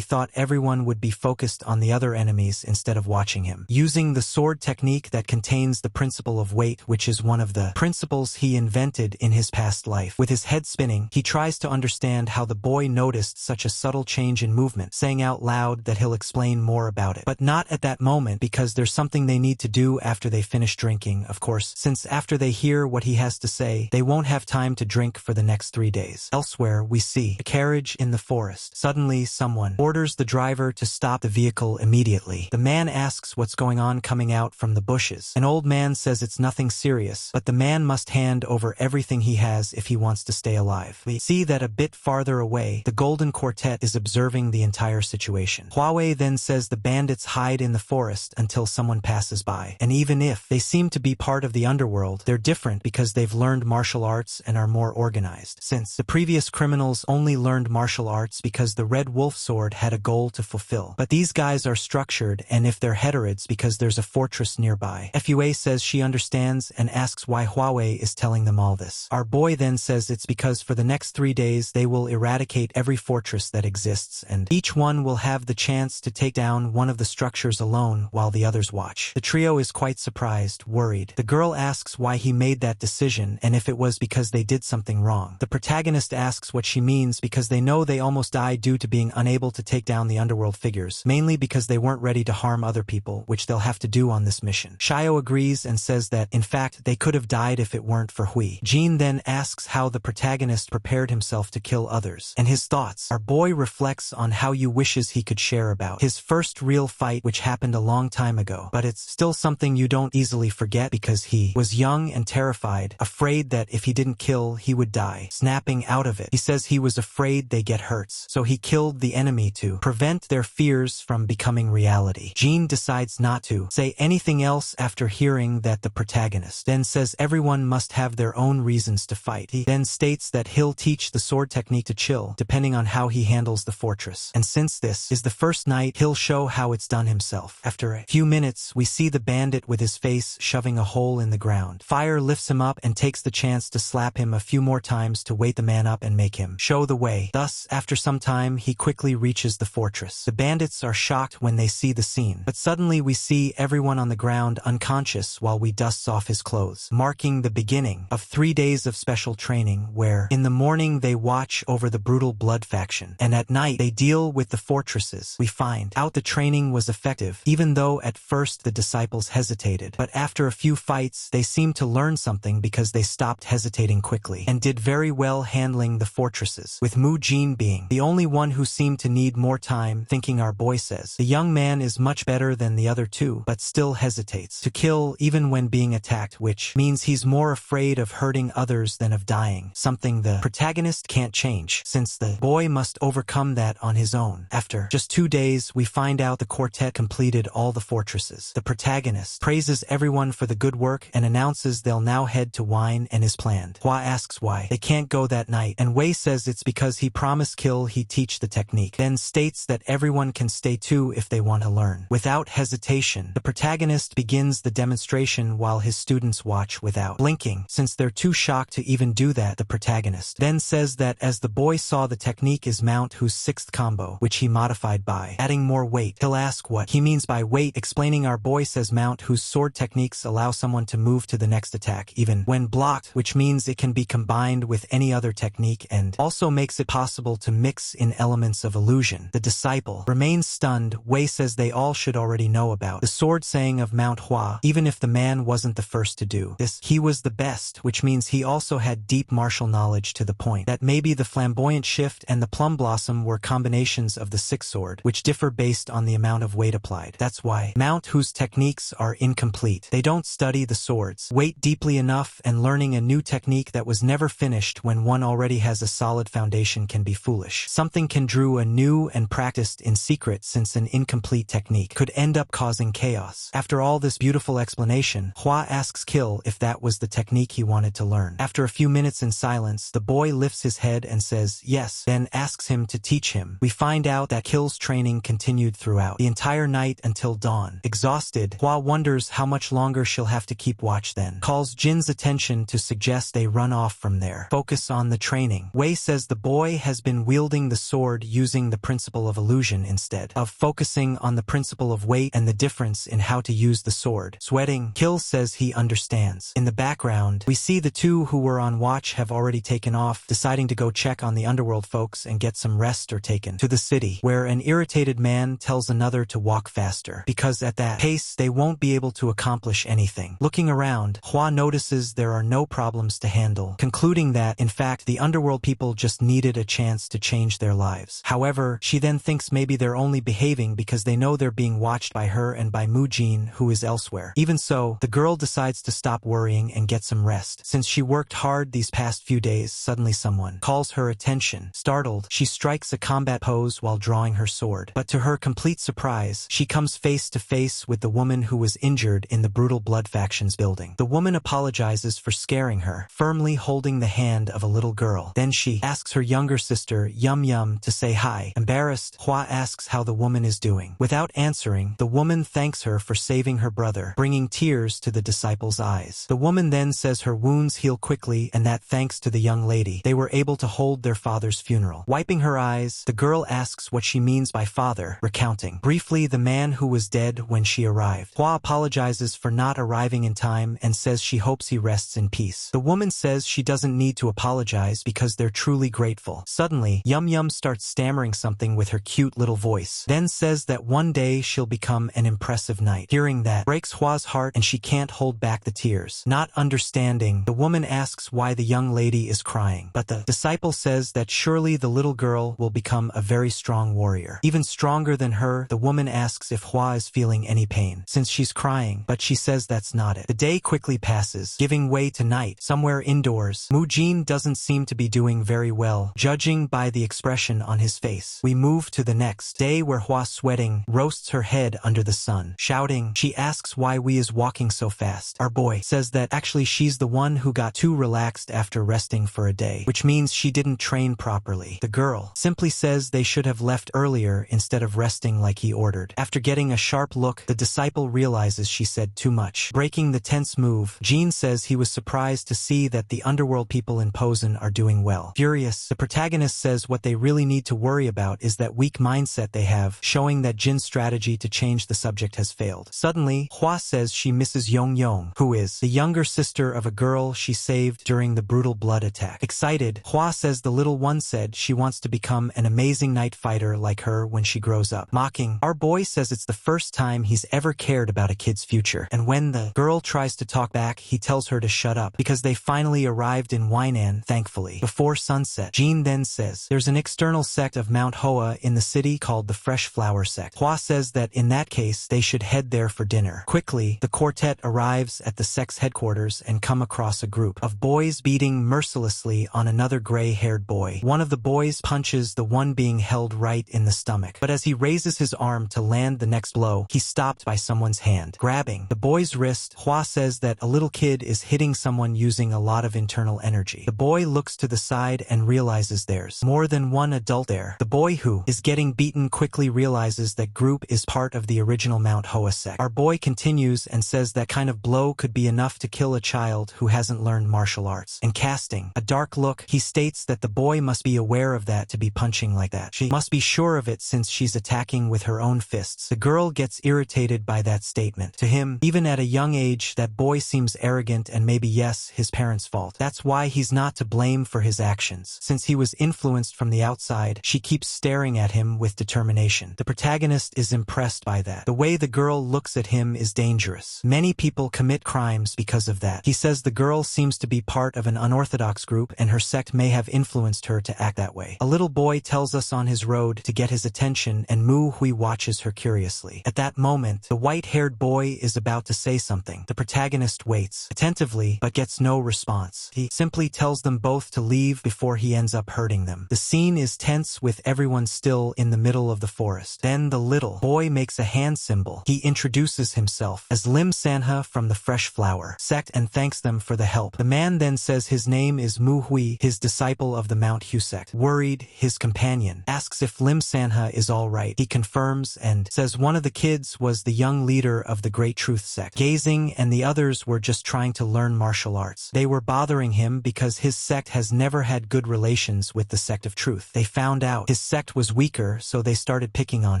thought everyone would be focused on the other enemies instead of watching him. Using the sword technique that contains the principle of weight, which is one of the principles he invented in his past life. With his head spinning, he tries to understand how the boy noticed such a subtle change in movement, saying out loud that he'll explain more about it. But not at that moment, because there's something they need to do after they finish drinking, of course, since after they hear what he has to say, they won't have time to drink for the next 3 days. Elsewhere, we see a carriage in the forest. Suddenly, someone orders the driver to stop the vehicle immediately. The man asks what's going on coming out from the bushes. An old man says it's nothing serious, but the man must hand over everything he has if he wants to stay alive. We see that a bit farther away, the Golden Quartet is observing the entire situation. Huawei then says the bandits hide in the forest until someone passes by. And even if they seem to be part of the underworld, they're different because they've learned martial arts and are more organized. Since the previous criminals only learned martial arts because the Red Wolf sword had a goal to fulfill. But these guys are structured, and if they're heteroids, because there's a fortress nearby. Fua says she understands and asks why Huawei is telling them all this. Our boy then says it's because for the next 3 days they will eradicate every fortress that exists, and each one will have the chance to take down one of the structures alone while the others watch. The trio is quite surprised, worried. The girl asks why he made that decision and if it was because they did something wrong. The protagonist asks what she means because they know they almost died due to being unable to take down the underworld figures, mainly because they weren't ready to harm other people, which they'll have to do on this mission. Shio agrees and says that, in fact, they could have died if it weren't for Hui. Jean then asks how the protagonist prepared himself to kill others, and his thoughts. Our boy reflects on how you wishes he could share about his first real fight, which happened a long time ago, but it's still something you don't easily forget because he was young and terrified, afraid that if he didn't kill, he would die. Snapping out of it, he says he was afraid they get hurts, so he killed the enemy to prevent their fears from becoming reality. Jean decides not to say anything else after hearing that the protagonist then says everyone must have their own reasons to fight. He then states that he'll teach the sword technique to chill, depending on how he handles the fortress. And since this is the first night, he'll show how it's done himself. After a few minutes, we see the bandit with his face shoving a hole in the ground. Fire lifts him up and takes the chance to slap him a few more times to wake the man up and make him show the way. Thus, after some time, he quickly reaches the fortress. The bandits are shocked when they see the scene, but suddenly we see everyone on the ground unconscious while we dusts off his clothes, marking the beginning of 3 days of special training where in the morning they watch over the brutal blood faction, and at night they deal with the fortresses. We find out the training was effective, even though at first the disciples hesitated, but after a few fights they seemed to learn something because they stopped hesitating quickly and did very well handling the fortresses, with Mu Jin being the only one who seemed to need more time. Thinking, our boy says the young man is much better than the other two, but still hesitates to kill even when being attacked, which means he's more afraid of hurting others than of dying, something the protagonist can't change, since the boy must overcome that on his own. After just 2 days, we find out the quartet completed all the fortresses. The protagonist praises everyone for the good work and announces they'll now head to Wine and is planned. Hua asks why they can't go that night, and Wei says it's because he promised Kill he'd teach the technique, then states that everyone can stay too if they want to learn. Without hesitation, the protagonist begins the demonstration while his students watch without blinking, since they're too shocked to even do that. The protagonist then says that as the boy saw the technique is Mount Who's 6th combo, which he modified by adding more weight. He'll ask what he means by weight, explaining our boy says Mount Who's sword techniques allow someone to move to the next attack even when blocked, which means it can be combined with any other technique and also makes it possible to mix in elements of illusion. The disciple remains stunned. Wei says they all should already know about the sword saying of Mount Hua, even if the man wasn't the first to do this. He was the best, which means he also had deep martial knowledge to the point that maybe the flamboyant shift and the plum blossom were combinations of the sixth sword, which differ based on the amount of weight applied. That's why Mount Whose techniques are incomplete. They don't study the swords weight deeply enough, and learning a new technique that was never finished when one already has a solid foundation can be foolish. Something can drew a new and practiced in secret, since an incomplete technique could end up causing chaos. After all this beautiful explanation, Hua asks Kill if that was the technique he wanted to learn. After a few minutes in silence, the boy lifts his head and says yes, then asks him to teach him. We find out that Kill's training continued throughout the entire night until dawn. Exhausted Exhausted, Hua wonders how much longer she'll have to keep watch then. Calls Jin's attention to suggest they run off from there. Focus on the training. Wei says the boy has been wielding the sword using the principle of illusion instead of focusing on the principle of weight and the difference in how to use the sword. Sweating, Kill says he understands. In the background, we see the two who were on watch have already taken off, deciding to go check on the underworld folks and get some rest or taken to the city, where an irritated man tells another to walk faster, because at that pace they won't be able to accomplish anything. Looking around, Hua notices there are no problems to handle, concluding that, in fact, the underworld people just needed a chance to change their lives. However, she then thinks maybe they're only behaving because they know they're being watched by her and by Mujin, who is elsewhere. Even so, the girl decides to stop worrying and get some rest. Since she worked hard these past few days, suddenly someone calls her attention. Startled, she strikes a combat pose while drawing her sword. But to her complete surprise, she comes face to face with the woman who was injured in the brutal Blood Factions building. The woman apologizes for scaring her, firmly holding the hand of a little girl. Then she asks her younger sister, Yum Yum, to say hi. Embarrassed, Hua asks how the woman is doing. Without answering, the woman thanks her for saving her brother, bringing tears to the disciple's eyes. The woman then says her wounds heal quickly and that thanks to the young lady, they were able to hold their father's funeral. Wiping her eyes, the girl asks what she means by father, recounting briefly the man who was dead when she arrived. Hua apologizes for not arriving in time and says she hopes he rests in peace. The woman says she doesn't need to apologize because they're truly grateful. Suddenly, Yum Yum starts stammering something with her cute little voice, then says that one day she'll become an impressive knight. Hearing that breaks Hua's heart and she can't hold back the tears. Not understanding, the woman asks why the young lady is crying, but the disciple says that surely the little girl will become a very strong warrior. Even stronger than her, the woman asks if Hua is feeling any pain, since she's crying, but she says that's not it. The day quickly passes, giving way to night. Somewhere indoors, Mujin doesn't seem to be doing very well, judging by the expression on his face. We move to the next day where Hua, sweating, roasts her head under the sun. Shouting, she asks why Wei is walking so fast. Our boy says that actually she's the one who got too relaxed after resting for a day, which means she didn't train properly. The girl simply says they should have left earlier instead of resting like he ordered. After getting a sharp look, the disciple realizes she said too much. Breaking the tense move, Jin says he was surprised to see that the underworld people in Posen are doing well. Furious, the protagonist says what they really need to worry about is that weak mindset they have, showing that Jin's strategy to change the subject has failed. Suddenly, Hua says she misses Yong Yong, who is the younger sister of a girl she saved during the brutal blood attack. Excited, Hua says the little one said she wants to become an amazing night fighter like her when she grows up. Mocking, our boy says it's the first time he's ever cared about a kid's future, and when the girl tries to talk back, he tells her to shut up because they finally arrived in Weinan, thankfully, before sunset. Jin then says there's an external sect of Mount Hoa in the city called the Fresh Flower Sect. Hua says that in that case they should head there for dinner. Quickly, the quartet arrives at the sect's headquarters and come across a group of boys beating mercilessly on another gray-haired boy. One of the boys punches the one being held right in the stomach, but as he raises his arm to land the next blow, he's stopped by someone's hand. Grabbing the boy's wrist, Hua says that a little kid is hitting someone using a lot of internal energy. The boy looks to the side and realizes there's more than one adult there. The boy who is getting beaten quickly realizes that group is part of the original Mount Hoa sect. Our boy continues and says that kind of blow could be enough to kill a child who hasn't learned martial arts. And casting a dark look, he states that the boy must be aware of that to be punching like that. She must be sure of it since she's attacking with her own fists. The girl gets irritated by that statement. To him, even at a young age, that boy seems arrogant and maybe yes, his parents' fault. That's why he's not to blame for his actions. Since he was influenced from the outside, she keeps staring at him with determination. The protagonist is impressed by that. The way the girl looks at him is dangerous. Many people commit crimes because of that. He says the girl seems to be part of an unorthodox group and her sect may have influenced her to act that way. A little boy tells us on his road to get his attention and Mu Hui watches her curiously. At that moment, the white-haired boy is about to say something. The protagonist waits attentively but gets no response. He simply tells them both to leave before he ends up hurting them. The scene is tense with everyone still in the middle of the forest. Then the little boy makes a hand symbol. He introduces himself as Lim Sanha from the Fresh Flower sect and thanks them for the help. The man then says his name is Mu Hui, his disciple of the Mount Hu sect. Worried, his companion asks if Lim Sanha is all right. He confirms and says one of the kids was the young leader of the Great Truth sect. Gazing and the others were just trying to learn martial arts. They were bothering him because his sect has never had good relations with the sect of truth. They found out his sect was weaker, so they started picking on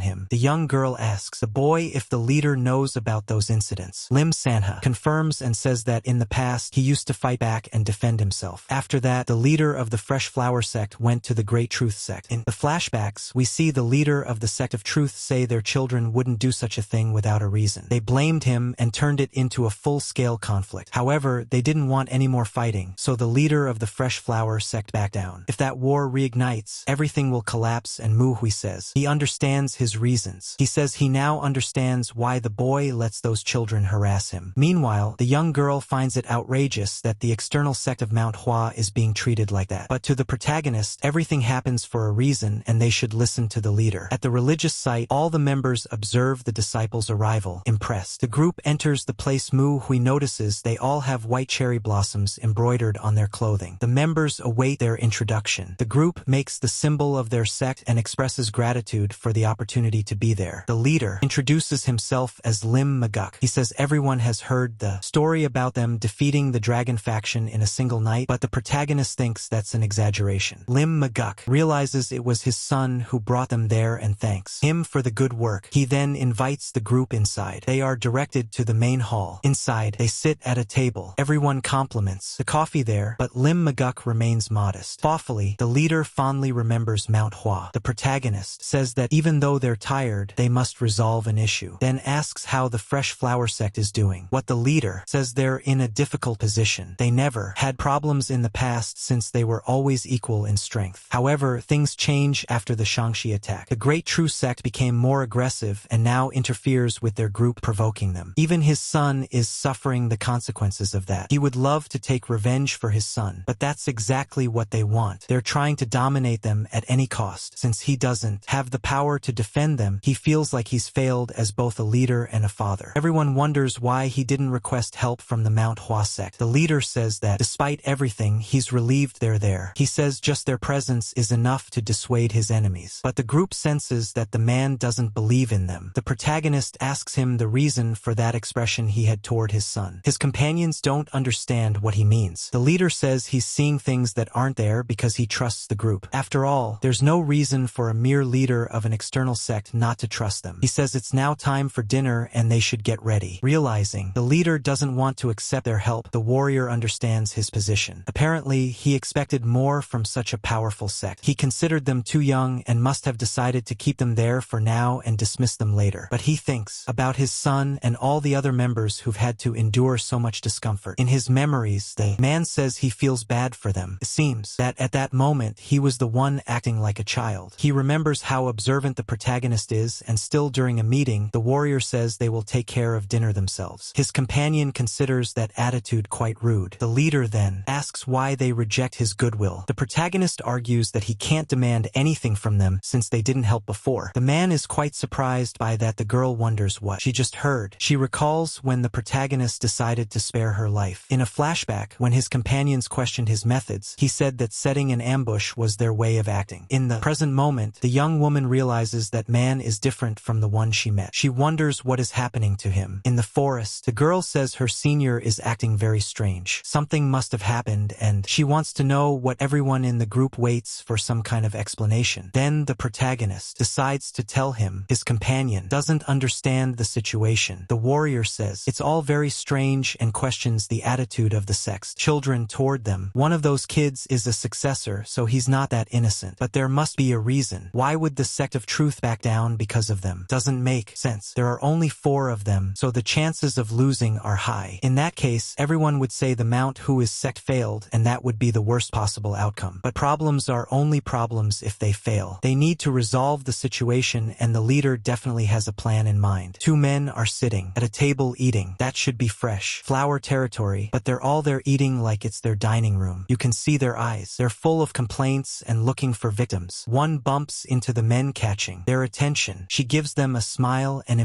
him. The young girl asks the boy if the leader knows about those incidents. Lim Sanha confirms and says that in the past he used to fight back and defend himself. After that, the leader of the Fresh Flower sect went to the Great Truth sect. In the flashbacks, we see the leader of the sect of truth say their children wouldn't do such a thing without a reason. They blamed him and turned it into a full-scale conflict. However, they didn't want any more fighting, so the leader of the Fresh Flower sect backed down. If that war reignites, everything will collapse, and Manhwa says he understands his reasons. He says he now understands why the boy lets those children harass him. Meanwhile, the young girl finds it outrageous that the external sect of Manhwa is being treated like that. But to the protagonist, everything happens for a reason and they should listen to the leader. At the religious site, all the members observe the disciples' arrival, impressed. The group enters the place. Manhwa notices they all have white cherry blossoms embroidered on their clothing. The members await their introduction. The group makes the symbol of their sect and expresses gratitude for the opportunity to be there. The leader introduces himself as Lim Maguk. He says everyone has heard the story about them defeating the dragon faction in a single night, but the protagonist thinks that's an exaggeration. Lim Maguk realizes it was his son who brought them there and thanks him for the good work. He then invites the group inside. They are directed to the main hall. Inside, they sit at a table. Everyone compliments the coffee there, but Lim Maguk remains modest. Thoughtfully, the leader fondly remembers Manhwa. The protagonist says that even though they're tired, they must resolve an issue, then asks how the Fresh Flower sect is doing. What the leader says, they're in a difficult position. They never had problems in the past since they were always equal in strength. However, things change after the Shangxi attack. The Great True sect became more aggressive and now interferes with their group, provoking them. Even his son is suffering the consequences of that. He would love to take revenge for his son, but that's exactly what they want. They're trying to dominate them at any cost. Since he doesn't have the power to defend them, he feels like he's failed as both a leader and a father. Everyone wonders why he didn't request help from the Manhwa sect. The leader says that despite everything, he's relieved they're there. He says just their presence is enough to dissuade his enemies. But the group senses that the man doesn't believe in them. The protagonist asks him the reason for that expression he had toward his son. His companions don't understand what he means. The leader says he's seeing things that aren't there because he trusts the group. After all, there's no reason for a mere leader of an external sect not to trust them. He says it's now time for dinner and they should get ready. Realizing the leader doesn't want to accept their help, the warrior understands his position. Apparently, he expected more from such a powerful sect. He considered them too young and must have decided to keep them there for now and dismiss them later. But he thinks about his son and all the other members who've had to endure so much discomfort. In his memories, the man says he feels bad for them. It seems that at that moment, he was the one acting like a child. He remembers how observant the protagonist is, and still during a meeting, the warrior says they will take care of dinner themselves. His companion considers that attitude quite rude. The leader then asks why they reject his goodwill. The protagonist argues that he can't demand anything from them since they didn't help before. The man is quite surprised by that. The girl wonders what she just heard. She recalls when the protagonist decided to spare her life. In a flashback, when his companions questioned his methods, he said that setting an ambush was their way of acting. In the present moment, the young woman realizes that man is different from the one she met. She wonders what is happening to him. In the forest, the girl says her senior is acting very strange. Something must have happened and she wants to know what. Everyone in the group waits for some kind of explanation. Then the protagonist decides to tell him his companion doesn't understand the situation. The warrior says it's all very strange and questions the attitude of the sect's children toward them. One of those kids is a successor, so he's not that innocent. But there must be a reason. Why would the sect of truth back down because of them? Doesn't make sense. There are only 4 of them, so the chances of losing are high. In that case, everyone would say the Manhwa sect failed, and that would be the worst possible outcome. But problems are only problems if they fail. They need to resolve the situation, and the leader definitely has a plan in mind. 2 men are sitting at a table eating. That should be fresh flower territory, but they're all there eating like it's their dining room. You can see their eyes. They're full of complaints and looking for victims. One bumps into the men, catching their attention. She gives them a smile and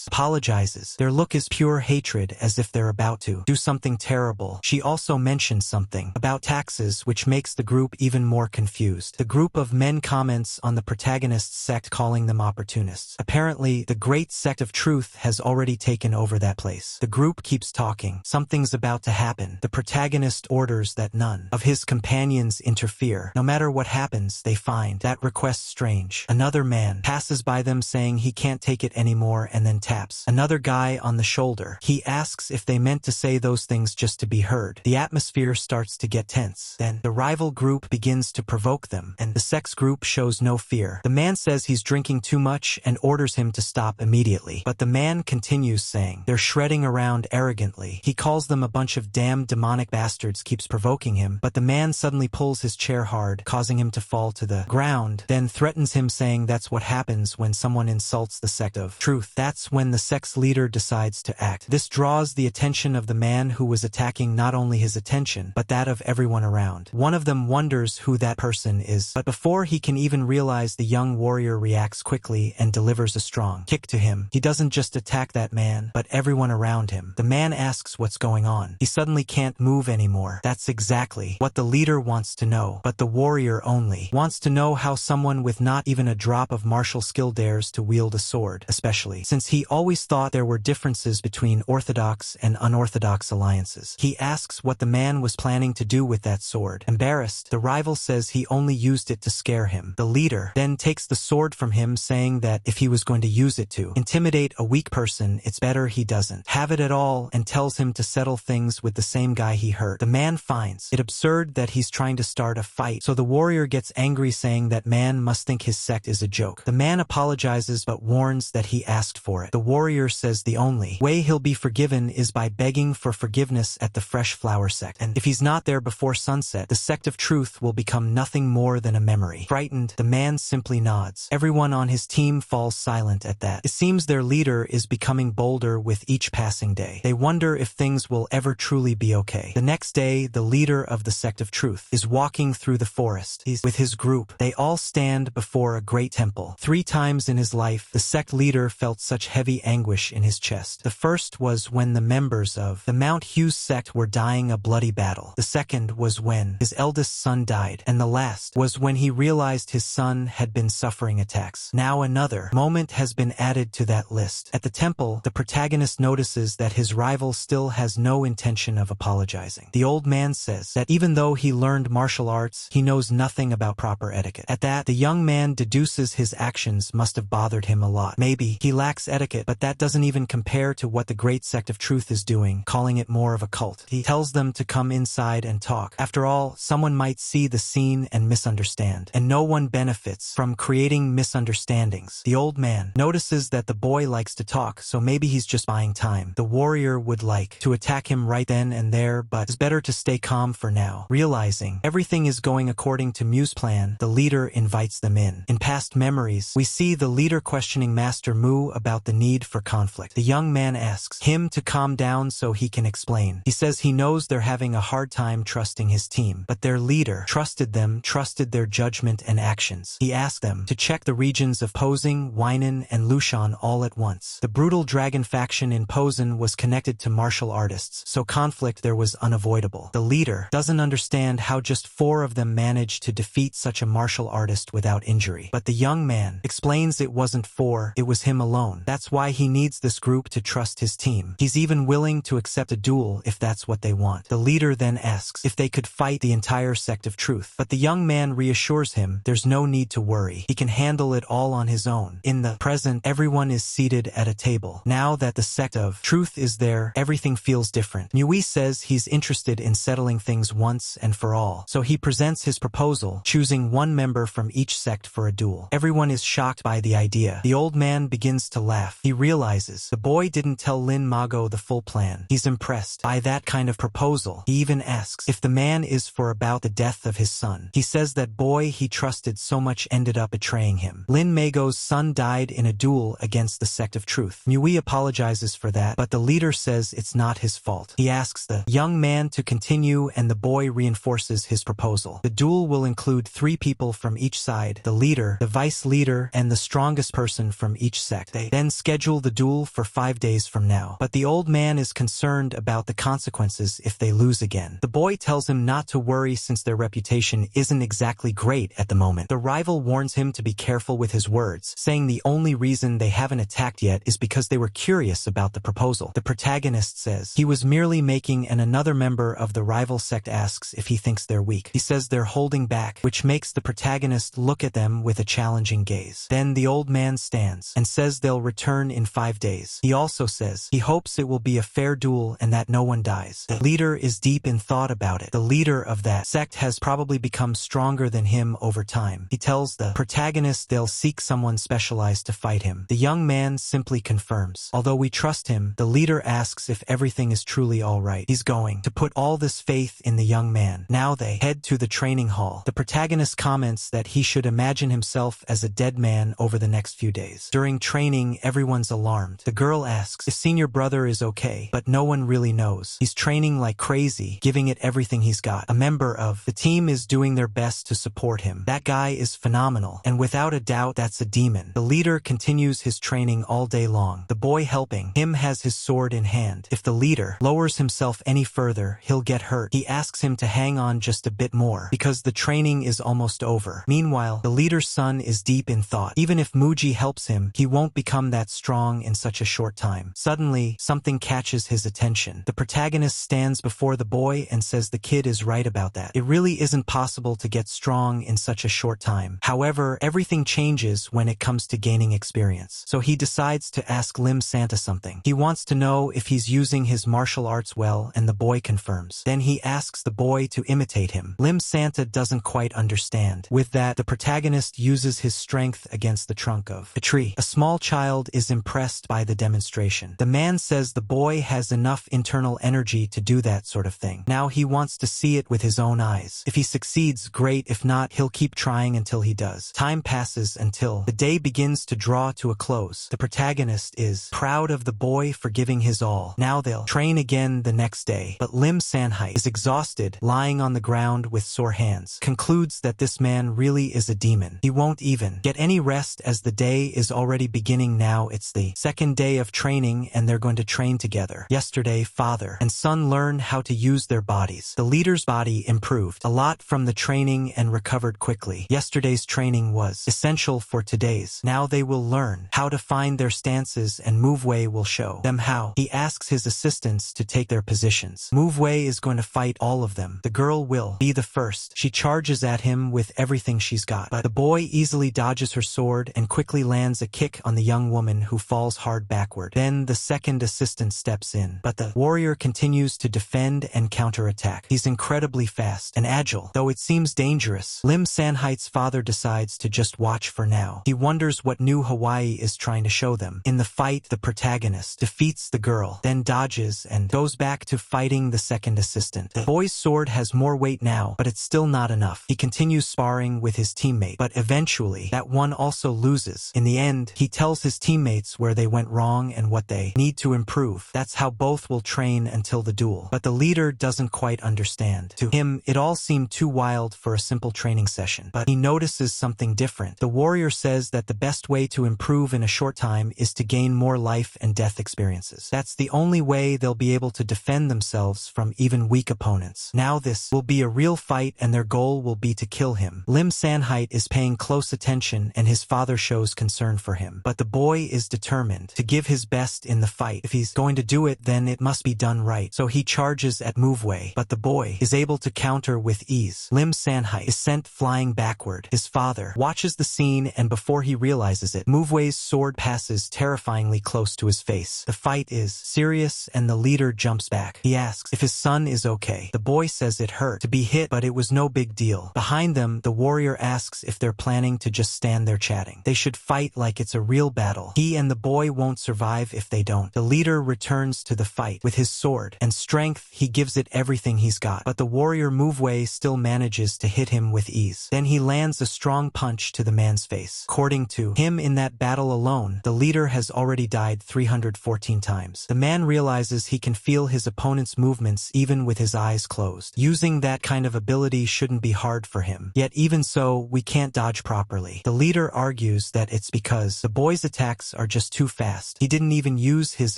apologizes. Their look is pure hatred, as if they're about to do something terrible. She also mentions something about taxes, which makes the group even more confused. The group of men comments on the protagonist's sect, calling them opportunists. Apparently, the great sect sect of truth has already taken over that place. The group keeps talking. Something's about to happen. The protagonist orders that none of his companions interfere. No matter what happens, they find that request strange. Another man passes by them saying he can't take it anymore and then taps another guy on the shoulder. He asks if they meant to say those things just to be heard. The atmosphere starts to get tense. Then the rival group begins to provoke them, and the sex group shows no fear. The man says he's drinking too much and orders him to stop immediately. But the man continues saying they're shredding around arrogantly. He calls them a bunch of damn demonic bastards, keeps provoking him, but the man suddenly pulls his chair hard, causing him to fall to the ground, then threatens him saying that's what happens when someone insults the sect of truth. That's when the sect's leader decides to act. This draws the attention of the man who was attacking, not only his attention, but that of everyone around. One of them wonders who that person is, but before he can even realize, the young warrior reacts quickly and delivers a strong kick to him. He doesn't just attack that man, but everyone around him. The man asks what's going on. He suddenly can't move anymore. That's exactly what the leader wants to know, but the warrior only wants to know how someone with not even a drop of martial skill dares to wield a sword, especially since he always thought there were differences between orthodox and unorthodox alliances. He asks what the man was planning to do with that sword. Embarrassed, the rival says he only used it to scare him. The leader then takes the sword from him, saying that if he was going to use it to intimidate a weak person, it's better he doesn't have it at all, and tells him to settle things with the same guy he hurt. The man finds it absurd that he's trying to start a fight, so the warrior gets angry, saying that man must think his sect is a joke. The man apologizes but warns that he asked for it. The warrior says the only way he'll be forgiven is by begging for forgiveness at the Fresh Flower sect, and if he's not there before sunset, the sect of truth will become nothing more than a memory. Frightened, the man simply nods. Everyone on his team falls silent at that. It seems their leader is becoming bolder with each passing day. They wonder if things will ever truly be okay. The next day, the leader of the sect of truth is walking through the forest. He's with his group. They all stand before a great temple. 3 times in his life, the sect leader felt such heavy anguish in his chest. The first was when the members of the Mount Hughes sect were dying a bloody battle. The second was when his eldest son died, and the last was when he realized his son had been suffering attacks. Now another moment has been added to that list. At the temple, the protagonist notices that his rival still has no intention of apologizing. The old man says that even though he learned martial arts, he knows nothing about proper etiquette. At that, the young man deduces his actions must have bothered him a lot. Maybe he lacks etiquette, but that doesn't even compare to what the great sect of truth is doing, calling it more of a cult. He tells them to come inside and talk. After all, someone might see the scene and misunderstand, and no one benefits from creating misunderstandings. The old man notices that the boy likes to talk, so maybe he's just buying time. The warrior would like to attack him right then and there, but it's better to stay calm for now. Realizing everything is going according to Mu's plan, the leader invites them in. In past memories, we see the leader questioning Master Mu about the need for conflict. The young man asks him to calm down so he can explain. He says he knows they're having a hard time trusting his team, but their leader trusted them, trusted their judgment and actions. He asked them to check the regions of Posen, Weinan, and Lushan all at once. The brutal dragon faction in Posen was connected to martial artists, so conflict there was unavoidable. The leader doesn't understand how just 4 of them managed to defeat such a martial artist without injury. But the young man explains it wasn't 4, it was him alone. That's why he needs this group to trust his team. He's even willing to accept a duel if that's what they want. The leader then asks if they could fight the entire sect of truth, but the young man reassures him there's no need to worry. He can handle it all on his own. In the present, everyone is seated at a table. Now that the sect of truth is there, everything feels different. Mui says he's interested in settling things once and for all, so he presents his proposal, choosing 1 member from each sect for a duel. Everyone is shocked by the idea. The old man begins to laugh. He realizes the boy didn't tell Lin Mago the full plan. He's impressed by that kind of proposal. He even asks if the man is for about the death of his son. He says that boy he trusted so much ended up betraying him. Lin Mago's son died in a duel against the sect of truth. Mui apologizes for that, but the leader says it's not his fault. He asks the young man to continue, and the boy reinforces his proposal. The duel will include 3 people from each side, the leader, the vice leader, and the strongest person from each sect. They then schedule the duel for 5 days from now, but the old man is concerned about the consequences if they lose again. The boy tells him not to worry since their reputation isn't exactly great at the moment. The rival warns him to be careful with his words, saying the only reason they haven't attacked yet is because they were curious about the proposal. The protagonist says he was merely making, and another member of the rival sect asks if he thinks they're weak. He says they're holding back, which makes the protagonist look at them with a challenging gaze. Then the old man stands and says they'll return in 5 days. He also says he hopes it will be a fair duel and that no one dies. The leader is deep in thought about it. The leader of that sect has probably become stronger than him over time. He tells the protagonist they'll seek someone specialized to fight him. The young man simply confirms. Although we trust him, the leader asks if everything is truly all right. He's going to put all this faith in the young man. Now they head to the training hall. The protagonist comments that he should imagine himself as a dead man over the next few days. During training, everyone's alarmed. The girl asks if senior brother is okay, but no one really knows. He's training like crazy, giving it everything he's got. A member of the team is doing their best to support him. That guy is phenomenal, and without a doubt that's a demon. The leader continues his training all day long. The boy helping him has his sword in hand. If the leader lowers himself any further, he'll get hurt. He asks him to hang on just a bit more, because the training is almost over. Meanwhile, the leader's son is deep in thought. Even if Muji helps him, he won't become that strong in such a short time. Suddenly, something catches his attention. The protagonist stands before the boy and says the kid is right about that. It really isn't possible to get strong in such a short time. However, everything changes when it comes to gaining experience. So he decides to ask Lim Santa something. He wants to know if he's using his martial arts well, and the boy confirms. Then he asks the boy to imitate him. Lim Santa doesn't quite understand. With that, the protagonist uses his strength against the trunk of a tree. A small child is impressed by the demonstration. The man says the boy has enough internal energy to do that sort of thing. Now he wants to see it with his own eyes. If he succeeds, great. If not, he'll keep trying until he does. Time passes until the day begins to draw to a close. The protagonist is proud of the boy for giving his all. Now they'll train again the next day. But Lim Sanhai is exhausted, lying on the ground with sore hands. Concludes that this man really is a demon. He won't even get any rest as the day is already beginning. Now it's the second day of training and they're going to train together. Yesterday, father and son learn how to use their bodies. The leader's body improved a lot from the training and recovered quickly. Yesterday's training was essential for today's. Now they will learn how to find their stances and Move-Wei will show them how. He asks his assistants to take their positions. Move-Wei is going to fight all of them. The girl will be the first. She charges at him with everything she's got, but the boy easily dodges her sword and quickly lands a kick on the young woman, who falls hard backward. Then the second assistant steps in, but the warrior continues to defend and counterattack. He's incredibly fast and agile, though it seems dangerous. Lim Sanhait's father decides to just watch for now. He wonders what new Hawaii is trying to show them. In the fight, the protagonist defeats the girl, then dodges and goes back to fighting the second assistant. The boy's sword has more weight now, but it's still not enough. He continues sparring with his teammate, but eventually that one also loses. In the end, he tells his teammates where they went wrong and what they need to improve. That's how both will train until the duel. But the leader doesn't quite understand. To him, it all seemed too wild for a simple training session. But he notices something different. The warrior says that the best way to improve in a short time is to gain more life and death experiences. That's the only way they'll be able to defend themselves from even weak opponents. Now this will be a real fight and their goal will be to kill him. Lim Sanhait is paying close attention and his father shows concern for him. But the boy is determined to give his best in the fight. If he's going to do it, then it must be done right. So he charges at Move-Wei, but the boy is able to counter with ease. Lim Sanhai is sent flying backward. His father watches the scene and before he realizes it, Move-Wei's sword passes terrifyingly close to his face. The fight is serious and the leader jumps back. He asks if his son is okay. The boy says it hurt to be hit, but it was no big deal. Behind them, the warrior asks if they're planning to just stand there chatting. They should fight like it's a real battle. He and the boy won't survive if they don't. The leader returns to the fight. With his sword and strength, he gives it everything he's got. But the warrior Move-Wei still manages to hit him with ease. Then he lands a strong punch to the man's face. According to him, in that battle alone, the leader has already died 314 times. The man realizes he can feel his opponent's movements even with his eyes closed. Using that kind of ability shouldn't be hard for him. Yet even so, we can't dodge properly. The leader argues that it's because the boy's attacks are just too fast. He didn't even use his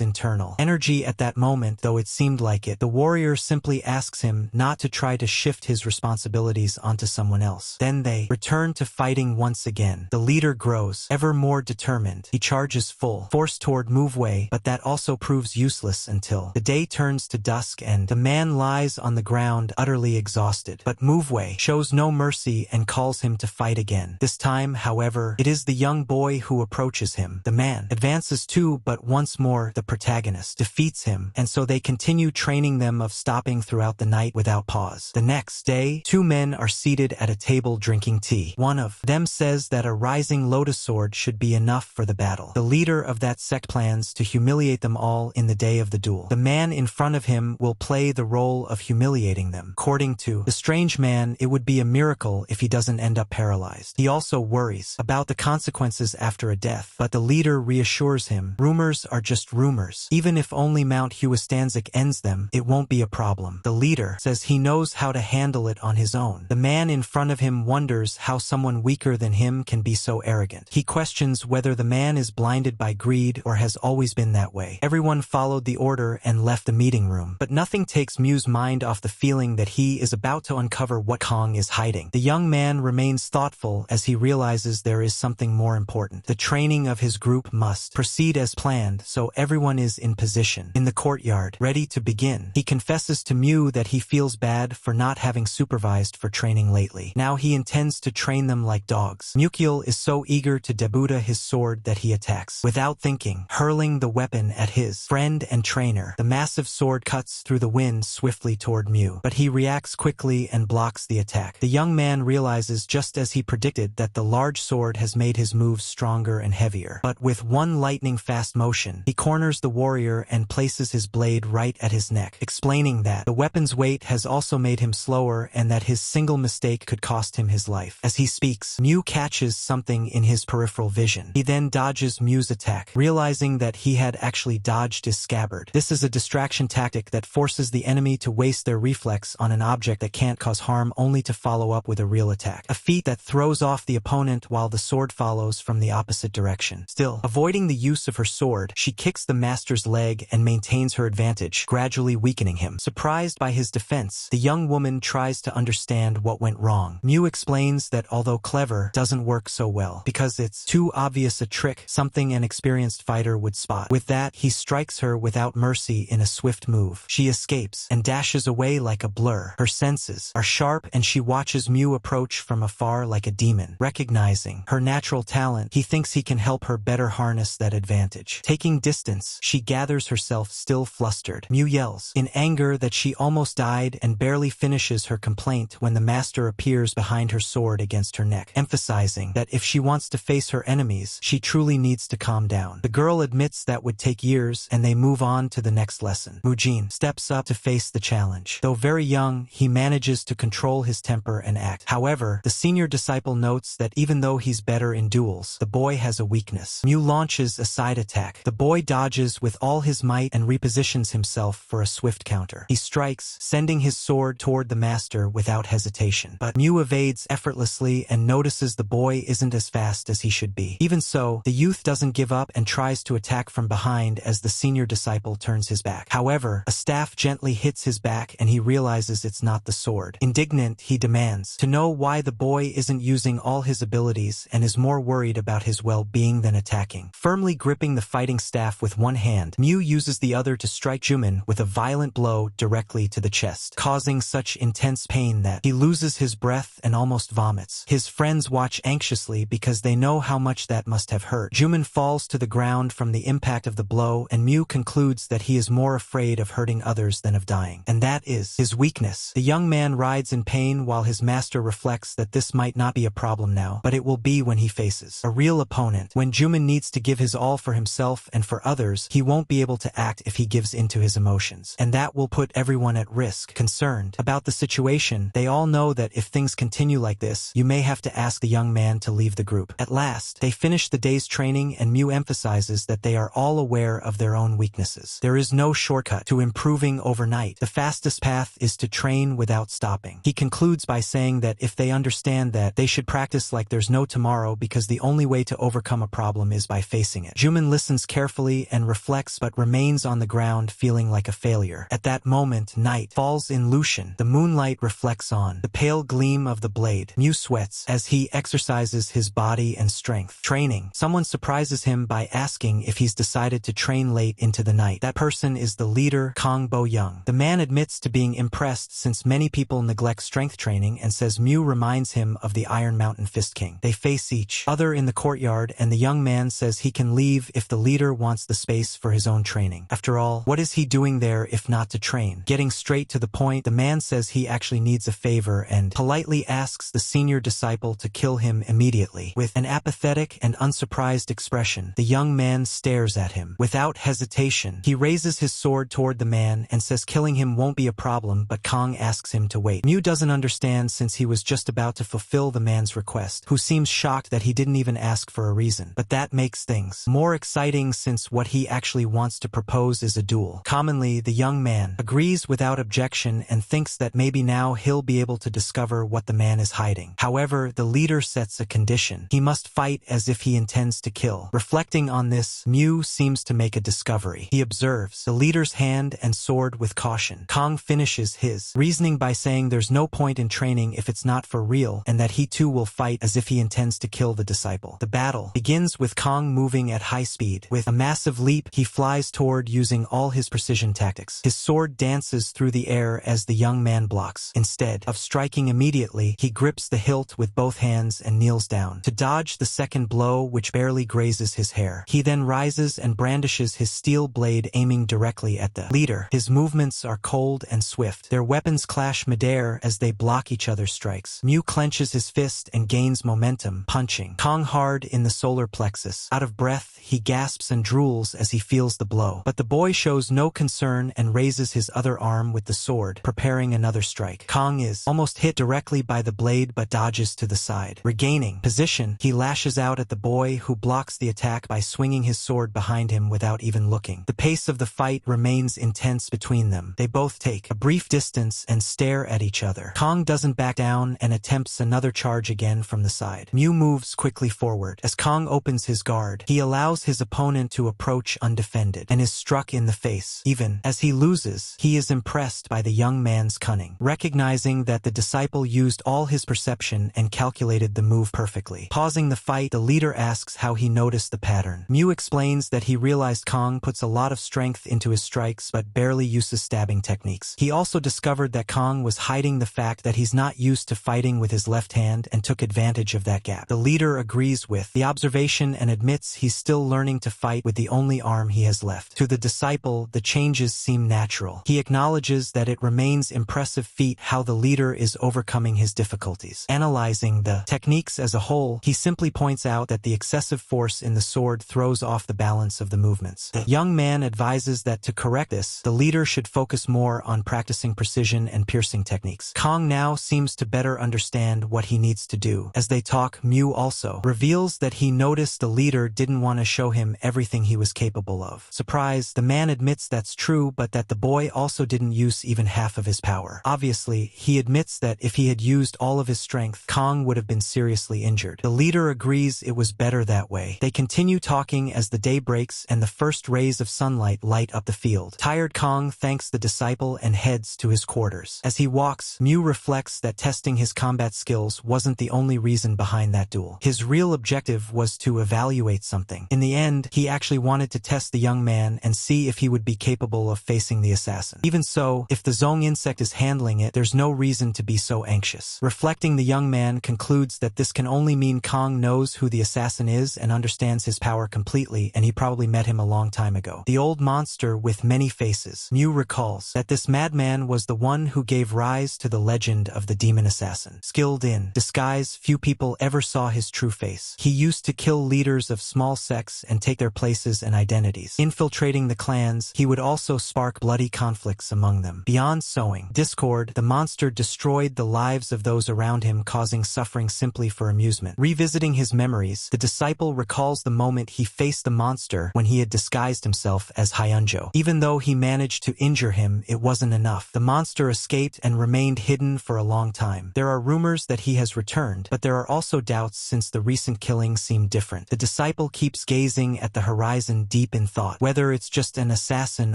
internal energy at that moment, though it seemed like it. The warrior simply asks him not to try to shift his responsibilities onto someone else. Then they return to fighting once again. The leader grows ever more determined. opponent. He charges full force toward Move, but that also proves useless until the day turns to dusk and the man lies on the ground utterly exhausted. But Move shows no mercy and calls him to fight again. This time, however, it is the young boy who approaches him. The man advances too, but once more the protagonist defeats him, and so they continue training them of stopping throughout the night without pause. The next day, two men are seated at a table drinking tea. One of them says that a rising lotus sword should be enough for the battle. The leader of that sect plans to humiliate them all in the day of the duel. The man in front of him will play the role of humiliating them. According to the strange man, it would be a miracle if he doesn't end up paralyzed. He also worries about the consequences after a death, but the leader reassures him, rumors are just rumors. Even if only Mount Huastanzik ends them, it won't be a problem. The leader says he knows how to handle it on his own. The man in front of him wonders how someone weaker than him can be so arrogant. He questions whether the man is blinded by greed or has always been that way. Everyone followed the order and left the meeting room, but nothing takes Mew's mind off the feeling that he is about to uncover what Kong is hiding. The young man remains thoughtful as he realizes there is something more important. The training of his group must proceed as planned, so everyone is in position. In the courtyard, ready to begin, he confesses to Mew that he feels bad for not having supervised for training lately. Now he intends to train them like dogs. Mewkiel is so eager to debuta his sword that he attacks. Without thinking, hurling the weapon at his friend and trainer, the massive sword cuts through the wind swiftly toward Mew, but he reacts quickly and blocks the attack. The young man realizes just as he predicted that the large sword has made his moves stronger and heavier. But with one lightning-fast motion, he corners the warrior and places his blade right at his neck, explaining that the weapon's weight has also made him slower and that his single mistake could cost him his life. As he speaks, Mew catches something in his peripheral vision. He then dodges Mew's attack, realizing that he had actually dodged his scabbard. This is a distraction tactic that forces the enemy to waste their reflex on an object that can't cause harm only to follow up with a real attack. A feat that throws off the opponent while the sword follows from the opposite direction. Still, avoiding the use of her sword, she kicks the master's leg and maintains her advantage, gradually weakening him. Surprised by his defense, the young woman tries to understand what went wrong. Mew explains that although clever, doesn't work so well, because it's too obvious a trick, something an experienced fighter would spot. With that, he strikes her without mercy in a swift move. She escapes and dashes away like a blur. Her senses are sharp and she watches Mew approach from afar like a demon. Recognizing her natural talent, he thinks he can help her better harness that advantage. Taking distance, she gathers herself still flustered. Mew yells in anger that she almost died and barely finishes her complaint when the master appears behind her sword against her neck, emphasizing that if she wants to face her enemies, she truly needs to calm down. The girl admits that would take years and they move on to the next lesson. Mujin steps up to face the challenge. Though very young, he manages to control his temper and act. However, the senior disciple notes that even though he's better in duels, the boy has a weakness. Mew launches a side attack. The boy dodges with all his might and repositions himself for a swift counter. He strikes, sending his sword toward the master without hesitation. But Mew evades effortlessly and notices the boy isn't as fast as he should be. Even so, the youth doesn't give up and tries to attack from behind as the senior disciple turns his back. However, a staff gently hits his back and he realizes it's not the sword. Indignant, he demands to know why the boy isn't using all his abilities and is more worried about his well-being than attacking. Firmly gripping the fighting staff with one hand, Mew uses the other to strike Jumin with a violent blow directly to the chest, causing such intense pain that he loses his breath and almost vomits. His friends watch anxiously because they know how much that must have hurt. Jumin falls to the ground from the impact of the blow, and Mew concludes that he is more afraid of hurting others than of dying. And that is his weakness. The young man rides in pain while his master reflects that this might not be a problem now, but it will be when he faces a real opponent. When Jumin needs to give his all for himself and for others, he won't be able to act if he gives in to his emotions. And that will put everyone at risk. Concerned about the situation, they all know that if things continue like this, you may have to ask the young man to leave the group. At last, they finish the day's training and Mew emphasizes that they are all aware of their own weaknesses. There is no shortcut to improving overnight. The fastest path is to train without stopping. He concludes by saying that if they understand that, they should practice like there's no tomorrow because the only way to overcome a problem is by facing it. Jumin listens carefully and reflects but remains on the ground feeling like a failure. At that moment, night falls in Lucian. The moonlight reflects on the pale gleam of the blade. Mew sweats as he exercises his body and strength. Training. Someone someone surprises him by asking if he's decided to train late into the night. That person is the leader, Kong Bo-young. The man admits to being impressed since many people neglect strength training and says Mew reminds him of the Iron Mountain Fist King. They face each other in the courtyard and the young man says he can leave if the leader wants the space for his own training. After all, what is he doing there if not to train? Getting straight to the point, the man says he actually needs a favor and politely asks the senior disciple to kill him immediately. With an apathetic and unsurprised expression, the young man stares at him. Without hesitation, he raises his sword toward the man and says killing him won't be a problem, but Kong asks him to wait. Mew doesn't understand since he was just about to fulfill the man's request, who seems shocked that he didn't even ask for a reason. But that makes things more exciting since what he actually wants to propose is a duel. Commonly, the young man agrees without objection and thinks that maybe now he'll be able to discover what the man is hiding. However, the leader sets a condition. He must fight as if he intends to kill. Reflecting on this, Mew seems to make a discovery. He observes the leader's hand and sword with caution. Kong finishes his reasoning by saying there's no point in training if it's not for real and that he too will fight as if he intends to kill the disciple. The battle begins with Kong moving at high speed. With a massive leap, he flies toward using all his precision tactics. His sword dances through the air as the young man blocks. Instead of striking immediately, he grips the hilt with both hands and kneels down to dodge the second blow, which barely grazes his hair. He then rises and brandishes his steel blade, aiming directly at the leader. His movements are cold and swift. Their weapons clash midair as they block each other's strikes. Mew clenches his fist and gains momentum, punching Kong hard in the solar plexus. Out of breath, he gasps and drools as he feels the blow. But the boy shows no concern and raises his other arm with the sword, preparing another strike. Kong is almost hit directly by the blade but dodges to the side. Regaining position, he lashes out at the boy, who blocks the attack by swinging his sword behind him without even looking. The pace of the fight remains intense between them. They both take a brief distance and stare at each other. Kong doesn't back down and attempts another charge again from the side. Mew moves quickly forward. As Kong opens his guard, he allows his opponent to approach undefended and is struck in the face. Even as he loses, he is impressed by the young man's cunning, recognizing that the disciple used all his perception and calculated the move perfectly. Pausing the fight, the leader asks how he noticed the pattern. Mew explains that he realized Kong puts a lot of strength into his strikes but barely uses stabbing techniques. He also discovered that Kong was hiding the fact that he's not used to fighting with his left hand and took advantage of that gap. The leader agrees with the observation and admits he's still learning to fight with the only arm he has left. To the disciple, the changes seem natural. He acknowledges that it remains impressive feat how the leader is overcoming his difficulties. Analyzing the techniques as a whole, he simply points out that the excessive force in the sword throws off the balance of the movements. The young man advises that to correct this, the leader should focus more on practicing precision and piercing techniques. Kong now seems to better understand what he needs to do. As they talk, Mew also reveals that he noticed the leader didn't want to show him everything he was capable of. Surprised, the man admits that's true, but that the boy also didn't use even half of his power. Obviously, he admits that if he had used all of his strength, Kong would have been seriously injured. The leader agrees it was better that way. They continue talking as the day breaks and the first rays of sunlight light up the field. Tired Kong thanks the disciple and heads to his quarters. As he walks, Mew reflects that testing his combat skills wasn't the only reason behind that duel. His real objective was to evaluate something. In the end, he actually wanted to test the young man and see if he would be capable of facing the assassin. Even so, if the Zong insect is handling it, there's no reason to be so anxious. Reflecting, the young man concludes that this can only mean Kong knows who the assassin is and understands his power completely, and he probably met him a long time ago. The old monster with many faces. Mew recalls that this madman was the one who gave rise to the legend of the demon assassin. Skilled in disguise, few people ever saw his true face. He used to kill leaders of small sects and take their places and identities. Infiltrating the clans, he would also spark bloody conflicts among them. Beyond sowing discord, the monster destroyed the lives of those around him, causing suffering simply for amusement. Revisiting his memories, the disciple recalls the moment he faced the monster when he had disguised himself as Hyunjo. Even though he managed to injure him, it wasn't enough. The monster escaped and remained hidden for a long time. There are rumors that he has returned, but there are also doubts since the recent killings seem different. The disciple keeps gazing at the horizon deep in thought. Whether it's just an assassin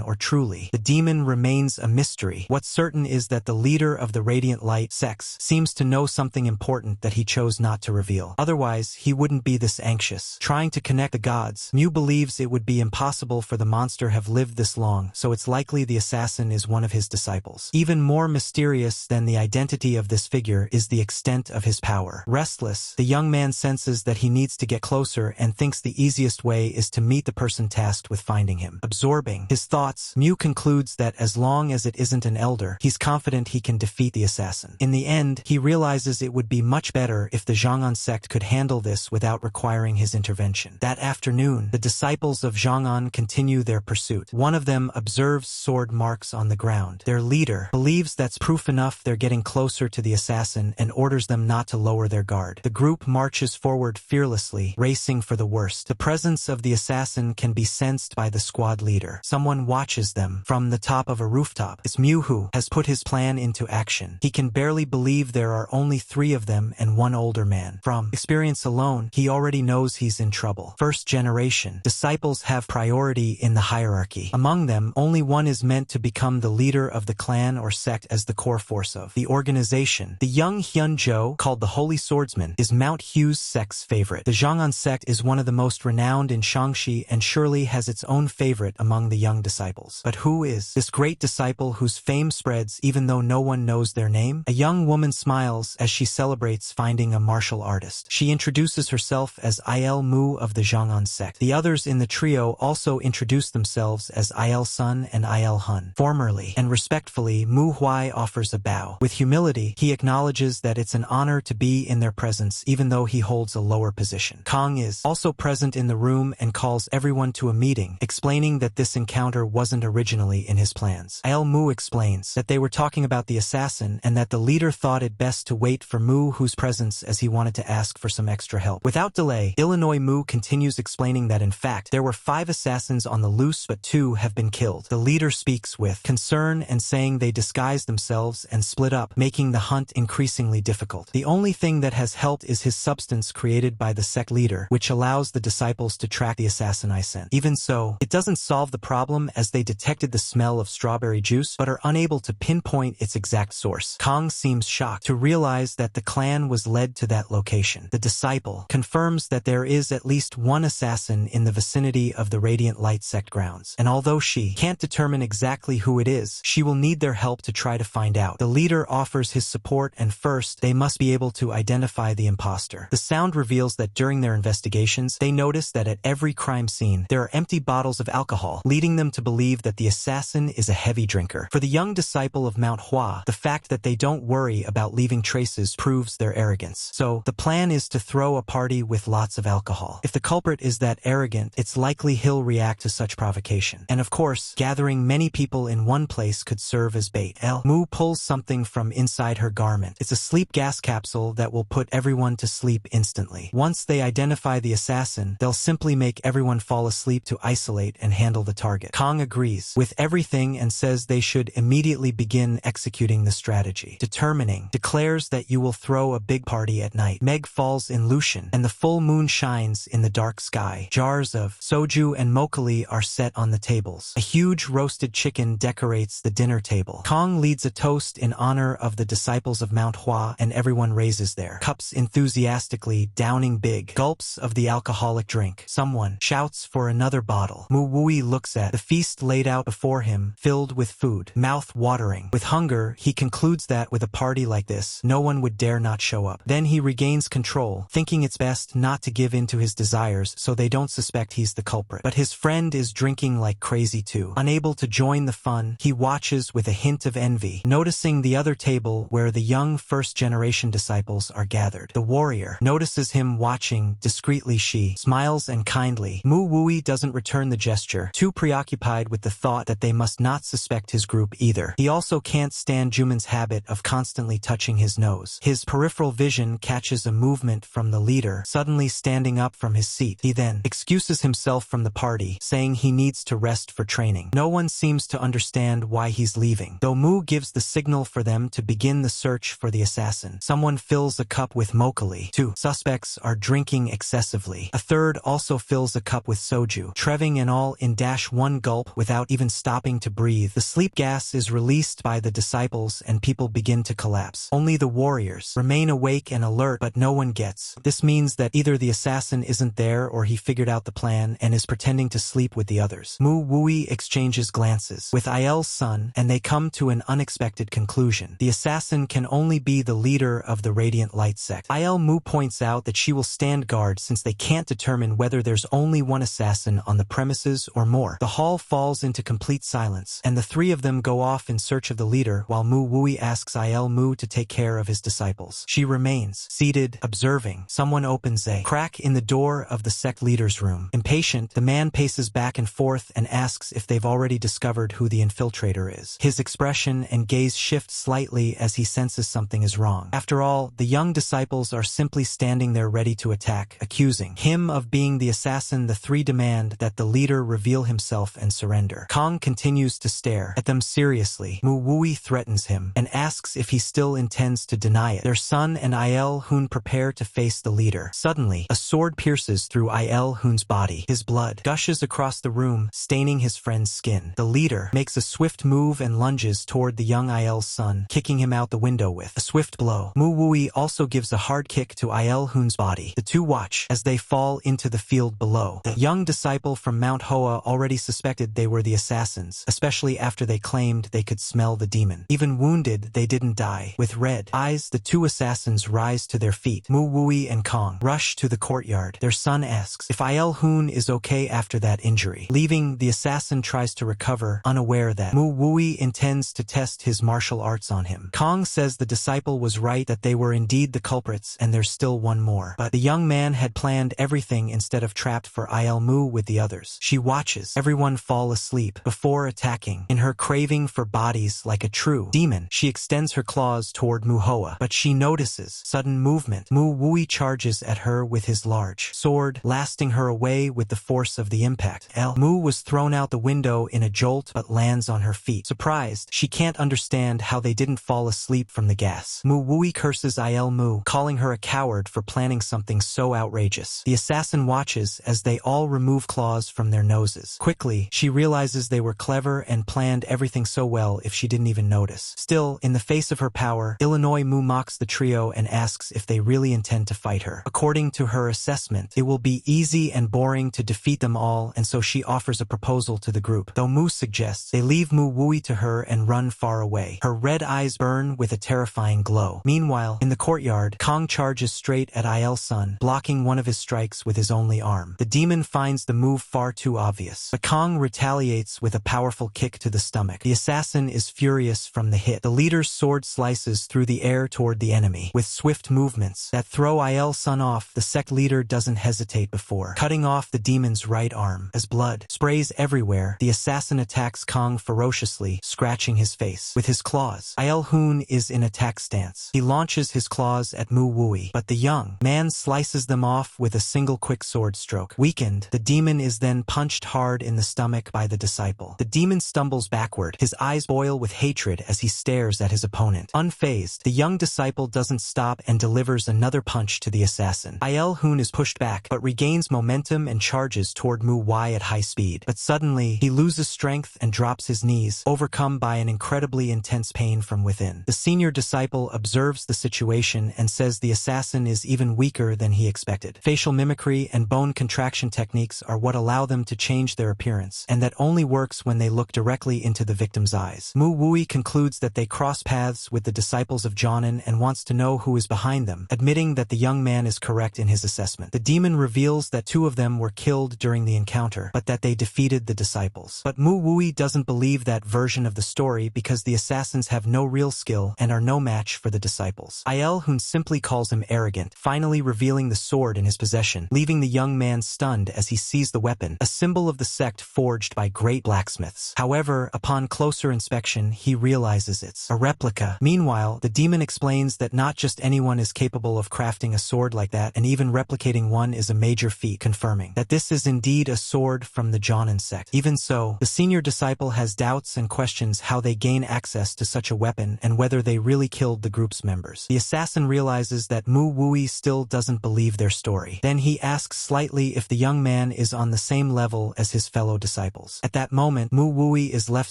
or truly the demon remains a mystery. What's certain is that the leader of the Radiant Light sex seems to know something important that he chose not to reveal. Otherwise, he wouldn't be this anxious. anxious, trying to connect the gods. Mu believes it would be impossible for the monster have lived this long, so it's likely the assassin is one of his disciples. Even more mysterious than the identity of this figure is the extent of his power. Restless, the young man senses that he needs to get closer and thinks the easiest way is to meet the person tasked with finding him. Absorbing his thoughts, Mu concludes that as long as it isn't an elder, he's confident he can defeat the assassin. In the end, he realizes it would be much better if the Zhang'an sect could handle this without requiring his intervention. That afternoon, the disciples of Zhang'an continue their pursuit. One of them observes sword marks on the ground. Their leader believes that's proof enough they're getting closer to the assassin and orders them not to lower their guard. The group marches forward fearlessly, racing for the worst. The presence of the assassin can be sensed by the squad leader. Someone watches them from the top of a rooftop. It's Mu who has put his plan into action. He can barely believe there are only 3 of them and one older man. From experience alone, he already knows he's in trouble. First generation disciples have priority in the hierarchy. Among them, only one is meant to become the leader of the clan or sect as the core force of the organization. The young Hyun-jo, called the Holy Swordsman, is Mount Hu's sect's favorite. The Zhang'an sect is one of the most renowned in Shaanxi and surely has its own favorite among the young disciples. But who is this great disciple whose fame spreads even though no one knows their name? A young woman smiles as she celebrates finding a martial artist. She introduces herself as Il Mu of the Zhang'an sect. The others in the trio also introduce themselves as Il Sun and Il Hun. Formally and respectfully, Mu Huai offers a bow. With humility, he acknowledges that it's an honor to be in their presence even though he holds a lower position. Kong is also present in the room and calls everyone to a meeting, explaining that this encounter wasn't originally in his plans. Il Mu explains that they were talking about the assassin and that the leader thought it best to wait for Mu Hu's presence as he wanted to ask for some extra help. Without delay, Illinois Mu continues explaining that in fact there were 5 assassins on the loose but 2 have been killed. The leader speaks with concern and saying they disguised themselves and split up, making the hunt increasingly difficult. The only thing that has helped is his substance created by the sect leader, which allows the disciples to track the assassin I sent. Even so, it doesn't solve the problem as they detected the smell of strawberry juice but are unable to pinpoint its exact source. Kong seems shocked to realize that the clan was led to that location. The disciple confirms that there is at least one assassin in the vicinity of the Radiant Light sect grounds, and although she can't determine exactly who it is, she will need their help to try to find out. The leader offers his support and first, they must be able to identify the imposter. The sound reveals that during their investigations, they notice that at every crime scene, there are empty bottles of alcohol, leading them to believe that the assassin is a heavy drinker. For the young disciple of Manhwa, the fact that they don't worry about leaving traces proves their arrogance. So, the plan is to throw a party with lots of alcohol. If the culprit is that arrogant, it's likely he'll react to such provocation. And of course, gathering many people in one place could serve as bait. Mu pulls something from inside her garment. It's a sleep gas capsule that will put everyone to sleep instantly. Once they identify the assassin, they'll simply make everyone fall asleep to isolate and handle the target. Kong agrees with everything and says they should immediately begin executing the strategy. Determining, declares that you will throw a big party at night. Meg falls in Lucian, and the full moon shines in the dark sky. Jars of soju and mokali are set on the tables. A huge roasted chicken decorates the dinner table. Kong leads a toast in honor of the disciples of Manhwa, and everyone raises their cups enthusiastically, downing big gulps of the alcoholic drink. Someone shouts for another bottle. Mu Wui looks at the feast laid out before him, filled with food, mouth-watering. With hunger, he concludes that with a party like this, no one would dare not show up. Then he regains control, thinking it's best not to give in to his desires so they don't suspect he's the culprit. But his friend is drinking like crazy too. Unable to join the fun, he watches with a hint of envy, noticing the other table where the young first-generation disciples are gathered. The warrior notices him watching discreetly. She smiles and kindly. Mu Wui doesn't return the gesture, too preoccupied with the thought that they must not suspect his group either. He also can't stand Juman's habit of constantly touching his nose. His peripheral vision catches a movement from the leader, suddenly standing up from his seat. He then excuses himself from the party, saying he needs to rest for training. No one seems to understand why he's leaving, though Mu gives the signal for them to begin the search for the assassin. Someone fills a cup with mokali. 2 suspects are drinking excessively. A third also fills a cup with soju, treving and all in -1 gulp without even stopping to breathe. The sleep gas is released by the disciples and people begin to collapse. Only the warriors remain awake and alert, but no one gets. This means that either the assassin isn't there or he figured out the plan and is pretending to sleep with the others. Mu Wui exchanges glances with Yahello's son and they come to an unexpected conclusion. The assassin can only be the leader of the Radiant Light sect. Mu points out that she will stand guard since they can't determine whether there's only one assassin on the premises or more. The hall falls into complete silence, and the three of them go off in search of the leader while Mu Wui asks Mu to take care of his disciples. She remains seated, observing. Someone opens a crack in the door of the sect leader's room. Impatient, the man paces back and forth and asks if they've already discovered who the infiltrator is. His expression and gaze shift slightly as he senses something is wrong. After all, the young disciples are simply standing there ready to attack, accusing him of being the assassin. The three demand that the leader reveal himself and surrender. Kong continues to stare at them seriously. Mu Wui threatens him and asks if he still intends to deny it. Their son and Yahello prepare to face the leader. Suddenly, a sword pierces through Yahello's body. His blood gushes across the room, staining his friend's skin. The leader makes a swift move and lunges toward the young Yahello's son, kicking him out the window with a swift blow. Mu Wui also gives a hard kick to Yahello's body. The two watch as they fall into the field below. The young disciple from Manhwa already suspected they were the assassins, especially after they claimed they could smell the demon. Even wounded, they didn't die. With red eyes, the two assassins rise to their feet. Mu Wui and Kong rush to the courtyard. Their son asks if Yahello is okay after that injury. Leaving, the assassin tries to recover, unaware that Mu Wui intends to test his martial arts on him. Kong says the disciple was right, that they were indeed the culprits and there's still one more. But the young man had planned everything instead of trapped for Yahello with the others. She watches everyone fall asleep before attacking. In her craving for bodies like a true demon, she extends her claws toward Muhoa, but she notices sudden movement. Mu Wui charges at her with his large sword, blasting her away with the force of the impact. Mu was thrown out the window in a jolt but lands on her feet. Surprised, she can't understand how they didn't fall asleep from the gas. Mu Wui curses Yahello, calling her a coward for planning something so outrageous. The assassin watches as they all remove claws from their noses. Quickly, she realizes they were clever and planned everything so well if she didn't even notice. Still, in the face of her power, Illinois Mu mocks the trio and asks if they really intend to fight her. According to her assessment, it will be easy and boring to defeat them all, and so she offers a proposal to the group. Though Mu suggests they leave Mu Wui to her and run far away. Her red eyes burn with a terrifying glow. Meanwhile, in the courtyard, Kong charges straight at Yahello's son, blocking one of his strikes with his only arm. The demon finds the move far too obvious, but Kong retaliates with a powerful kick to the stomach. The assassin is furious from the hit. The leader's sword slices through the air toward the enemy. With swift movements that throw Yahello's son off, the sect leader doesn't hesitate before cutting off the demon's right arm. As blood sprays everywhere, the assassin attacks Kong ferociously, scratching his face with his claws. Yahello is in attack stance. He launches his claws at Mu Wui, but the young man slices them off with a single quick sword stroke. Weakened, the demon is then punched hard in the stomach by the disciple. The demon stumbles backward, his eyes boil with hatred as he stares at his opponent. Unfazed, the young disciple doesn't stop and delivers another punch to the assassin. Yahello is pushed back, but regains momentum and charges toward Mu Wui at high speed. But suddenly, he loses strength and drops his knees, overcome by an incredibly intense pain from within. The senior disciple observes the situation and says the assassin is even weaker than he expected. Facial mimicry and bone contraction techniques are what allow them to change their appearance, and that only works when they look directly into the victim's eyes. Mu Wui concludes that they cross paths with the disciples of Jonin and wants to know who is behind them, admitting that the young man is correct in his assessment. The demon reveals that two of them were killed during the encounter, but that they defeated the disciples. But Mu Wui doesn't believe that version of the story because the assassins have no real skill and are no match for the disciples. Yahello simply calls him arrogant, finally revealing the sword in his possession, leaving the young man stunned as he sees the weapon, a symbol of the sect forged by great blacksmiths. However, upon closer inspection, he realizes it's a replica. Meanwhile, the demon explains that not just anyone is capable of crafting a sword like that, and even replicating one is a major feat, confirming that this is indeed a sword from the Jonin sect. Even so, the senior disciple has doubts and questions how they gain access to such a weapon and whether they really killed the group's members. The assassin realizes that Mu Wui still doesn't believe their story. Then he asks slightly if the young man is on the same level as his fellow disciples. At that moment, Mu Wui is left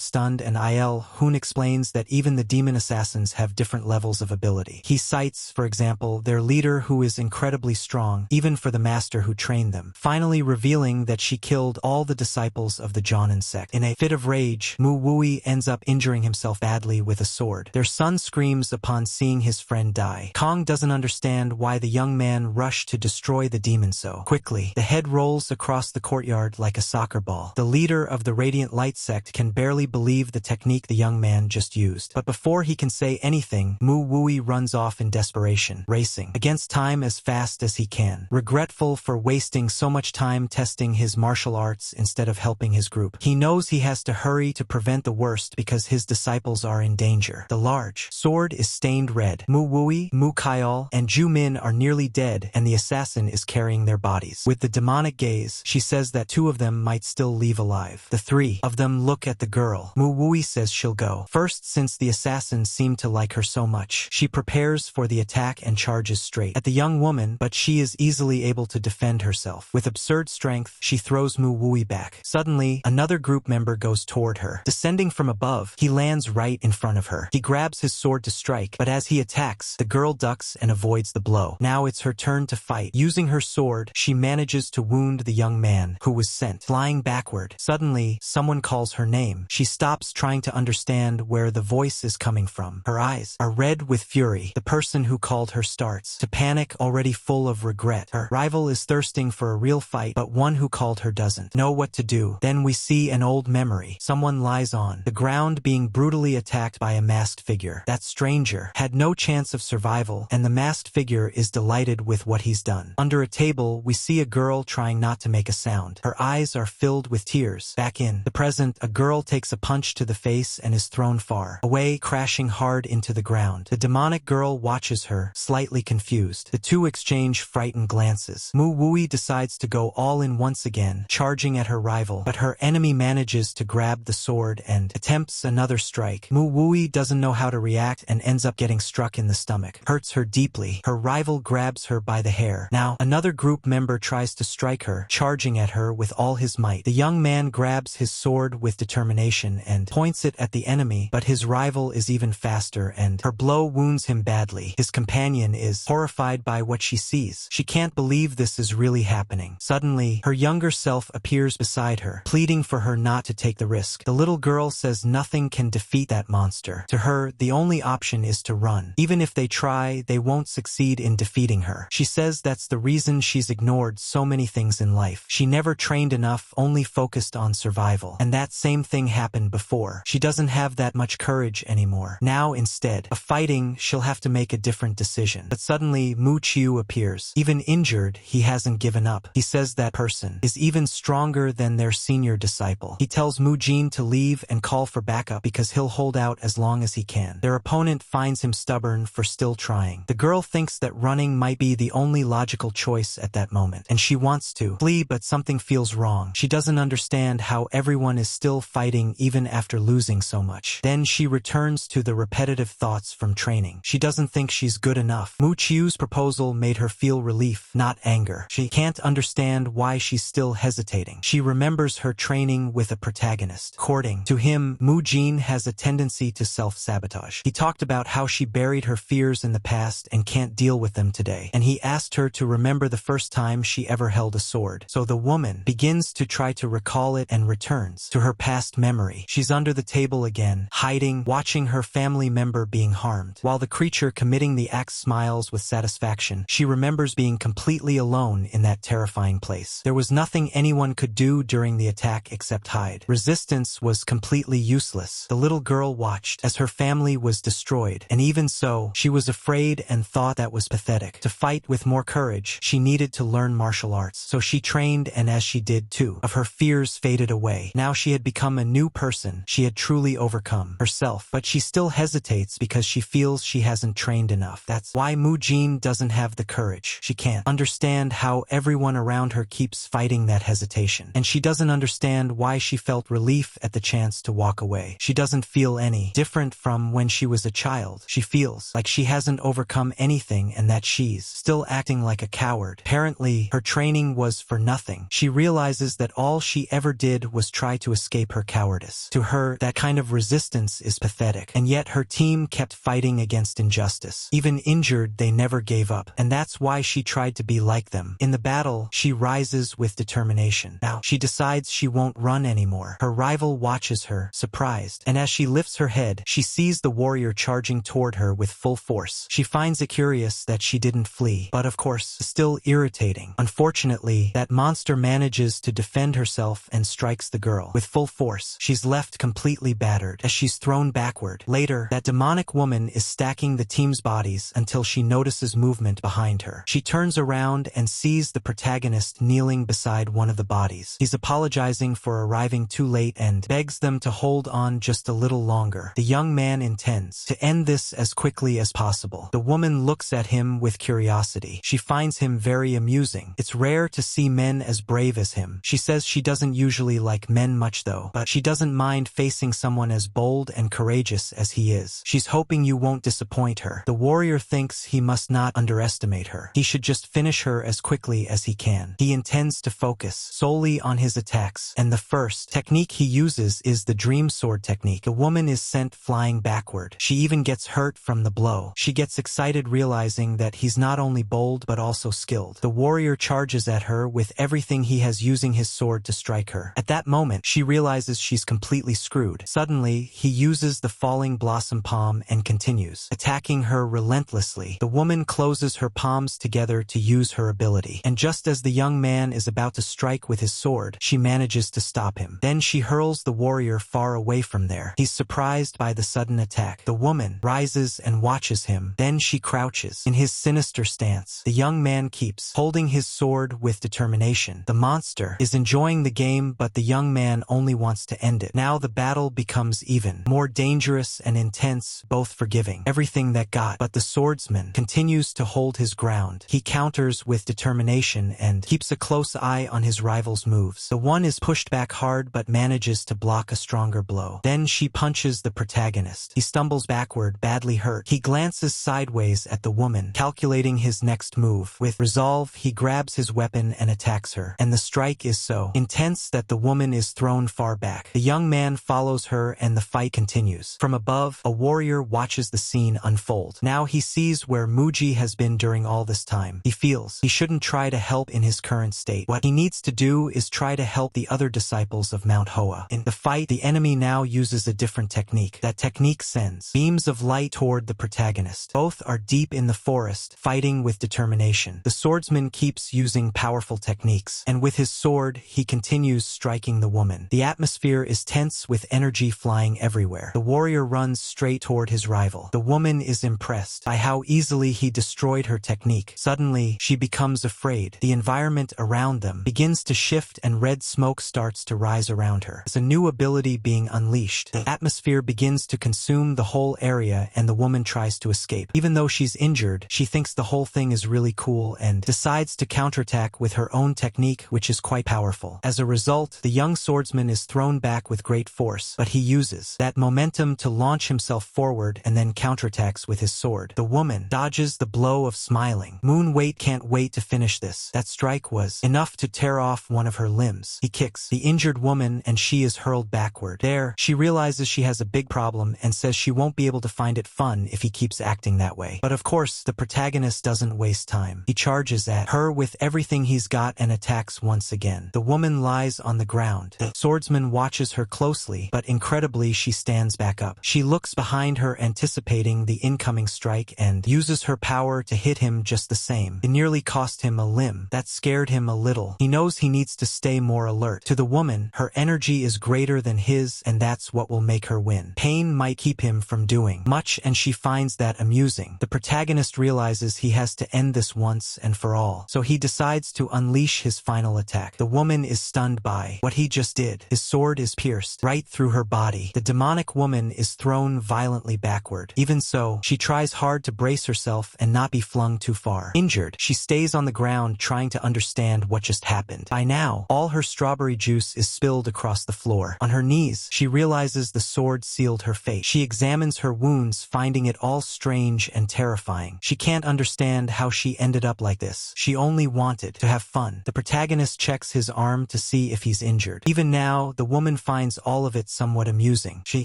stunned and Yahello explains that even the demon assassins have different levels of ability. He cites, for example, their leader who is incredibly strong wrong, even for the master who trained them, finally revealing that she killed all the disciples of the Jonin sect. In a fit of rage, Mu Wui ends up injuring himself badly with a sword. Their son screams upon seeing his friend die. Kong doesn't understand why the young man rushed to destroy the demon so quickly. The head rolls across the courtyard like a soccer ball. The leader of the Radiant Light sect can barely believe the technique the young man just used. But before he can say anything, Mu Wui runs off in desperation, racing against time as fast as he can, regretful for wasting so much time testing his martial arts instead of helping his group. He knows he has to hurry to prevent the worst because his disciples are in danger. The large sword is stained red. Mu Wui, Mu Kaiol, and Ju Min are nearly dead, and the assassin is carrying their bodies. With the demonic gaze, she says that 2 of them might still leave alive. The 3 of them look at the girl. Mu Wui says she'll go first since the assassins seem to like her so much. She prepares for the attack and charges straight at the young woman, but she is easily able to defend herself. With absurd strength, she throws Mu Wui back. Suddenly, another group member goes toward her. Descending from above, he lands right in front of her. He grabs his sword to strike, but as he attacks, the girl ducks and avoids the blow. Now it's her turn to fight. Using her sword, she manages to wound the young man, who was sent flying backward. Suddenly, someone calls her name. She stops trying to understand where the voice is coming from. Her eyes are red with fury. The person who called her starts to panic, already full of regret. Her rival is thirsting for a real fight, but one who called her doesn't know what to do. Then we see an old memory. Someone lies on the ground being brutally attacked by a masked figure. That stranger had no chance of survival, and the masked figure is delighted with what he's done. Under a table, we see a girl trying not to make a sound. Her eyes are filled with tears. Back in the present, a girl takes a punch to the face and is thrown far away, crashing hard into the ground. The demonic girl watches her, slightly confused. The 2 exchange frightened glances. Mu Wui decides to go all in once again, charging at her rival, but her enemy manages to grab the sword and attempts another strike. Mu Wui doesn't know how to react and ends up getting struck in the stomach. Hurts her deeply. Her rival grabs her by the hair. Now, another group member tries to strike her, charging at her with all his might. The young man grabs his sword with determination and points it at the enemy, but his rival is even faster and her blow wounds him badly. His companion is horrified by what she sees. She can't believe this is really happening. Suddenly, her younger self appears beside her, pleading for her not to take the risk. The little girl says nothing can defeat that monster. To her, the only option is to run. Even if they try, they won't succeed in defeating her. She says that's the reason she's ignored so many things in life. She never trained enough, only focused on survival. And that same thing happened before. She doesn't have that much courage anymore. Now, instead of fighting, she'll have to make a different decision. But suddenly, Mu Chiu appears. Even injured, he hasn't given up. He says that person is even stronger than their senior disciple. He tells Mu Jin to leave and call for backup because he'll hold out as long as he can. Their opponent finds him stubborn for still trying. The girl thinks that running might be the only logical choice at that moment, and she wants to flee, but something feels wrong. She doesn't understand how everyone is still fighting even after losing so much. Then she returns to the repetitive thoughts from training. She doesn't think she's good enough. Mu Chiu's proposal made her feel relief, not anger. She can't understand why she's still hesitating. She remembers her training with a protagonist. According to him, Mu Jin has a tendency to self-sabotage. He talked about how she buried her fears in the past and can't deal with them today, and he asked her to remember the first time she ever held a sword. So the woman begins to try to recall it and returns to her past memory. She's under the table again, hiding, watching her family member being harmed. While the creature committing the act smiles with satisfaction, she remembers being completely alone in that terrifying place. There was nothing anyone could do during the attack except hide. Resistance was completely useless. The little girl watched as her family was destroyed, and even so, she was afraid and thought that was pathetic. To fight with more courage, she needed to learn martial arts. So she trained, and as she did, 2 of her fears faded away. Now she had become a new person. She had truly overcome herself, but she still hesitates because she feels she hasn't trained enough. That's why Mu Jin doesn't have the courage. She can't understand how everyone around her keeps fighting that hesitation, and she doesn't understand why she felt relief at the chance to walk away. She doesn't feel any different from when she was a child. She feels like she hasn't overcome anything and that she's still acting like a coward. Apparently, her training was for nothing. She realizes that all she ever did was try to escape her cowardice. To her, that kind of resistance is pathetic, and yet her team kept fighting against injustice. Even injured, they never gave up, and that's why she she tried to be like them. In the battle, she rises with determination. Now, she decides she won't run anymore. Her rival watches her, surprised, and as she lifts her head, she sees the warrior charging toward her with full force. She finds it curious that she didn't flee, but of course, still irritating. Unfortunately, that monster manages to defend herself and strikes the girl. With full force, she's left completely battered as she's thrown backward. Later, that demonic woman is stacking the team's bodies until she notices movement behind her. She turns around and sees the protagonist kneeling beside one of the bodies. He's apologizing for arriving too late and begs them to hold on just a little longer. The young man intends to end this as quickly as possible. The woman looks at him with curiosity. She finds him very amusing. It's rare to see men as brave as him. She says she doesn't usually like men much though, but she doesn't mind facing someone as bold and courageous as he is. She's hoping you won't disappoint her. The warrior thinks he must not underestimate her. He should just finish her as quickly as he can. He intends to focus solely on his attacks, and the first technique he uses is the dream sword technique. The woman is sent flying backward. She even gets hurt from the blow. She gets excited realizing that he's not only bold but also skilled. The warrior charges at her with everything he has, using his sword to strike her. At that moment, she realizes she's completely screwed. Suddenly, he uses the falling blossom palm and continues, attacking her relentlessly. The woman closes her palms together to use her ability, and just as the young man is about to strike with his sword, she manages to stop him. Then she hurls the warrior far away from there. He's surprised by the sudden attack. The woman rises and watches him. Then she crouches in his sinister stance. The young man keeps holding his sword with determination. The monster is enjoying the game, but the young man only wants to end it. Now the battle becomes even more dangerous and intense, both forgiving everything that got, but the swordsman continues to hold his ground. He counters with determination and keeps a close eye on his rival's moves. The one is pushed back hard but manages to block a stronger blow. Then she punches the protagonist. He stumbles backward, badly hurt. He glances sideways at the woman, calculating his next move. With resolve, he grabs his weapon and attacks her, and the strike is so intense that the woman is thrown far back. The young man follows her and the fight continues. From above, a warrior watches the scene unfold. Now he sees where Muji has been during all this time. He feels he shouldn't try to help in his current state. What he needs to do is try to help the other disciples of Manhwa. In the fight, the enemy now uses a different technique. That technique sends beams of light toward the protagonist. Both are deep in the forest, fighting with determination. The swordsman keeps using powerful techniques, and with his sword, he continues striking the woman. The atmosphere is tense with energy flying everywhere. The warrior runs straight toward his rival. The woman is impressed by how easily he destroyed her technique. Suddenly, she becomes afraid. The environment around them begins to shift and red smoke starts to rise around her. As a new ability being unleashed, the atmosphere begins to consume the whole area and the woman tries to escape. Even though she's injured, she thinks the whole thing is really cool and decides to counterattack with her own technique, which is quite powerful. As a result, the young swordsman is thrown back with great force, but he uses that momentum to launch himself forward and then counterattacks with his sword. The woman dodges the blow of smiling. Moonweight can't wait to finish this. That strike was enough to tear off one of her limbs. He kicks the injured woman and she is hurled backward. There, she realizes she has a big problem and says she won't be able to find it fun if he keeps acting that way. But of course, the protagonist doesn't waste time. He charges at her with everything he's got and attacks once again. The woman lies on the ground. The swordsman watches her closely, but incredibly she stands back up. She looks behind her anticipating the incoming strike and uses her power to hit him just the same. It nearly cost him a limb. That scared him a little. He knows he needs to stay more alert. To the woman, her energy is greater than his and that's what will make her win. Pain might keep him from doing much and she finds that amusing. The protagonist realizes he has to end this once and for all, so he decides to unleash his final attack. The woman is stunned by what he just did. His sword is pierced right through her body. The demonic woman is thrown violently backward. Even so, she tries hard to brace herself and not be flung too far. Injured, she stays on the ground trying to understand what just happened. By now, all her strawberry juice is spilled across the floor. On her knees, she realizes the sword sealed her fate. She examines her wounds, finding it all strange and terrifying. She can't understand how she ended up like this. She only wanted to have fun. The protagonist checks his arm to see if he's injured. Even now, the woman finds all of it somewhat amusing. She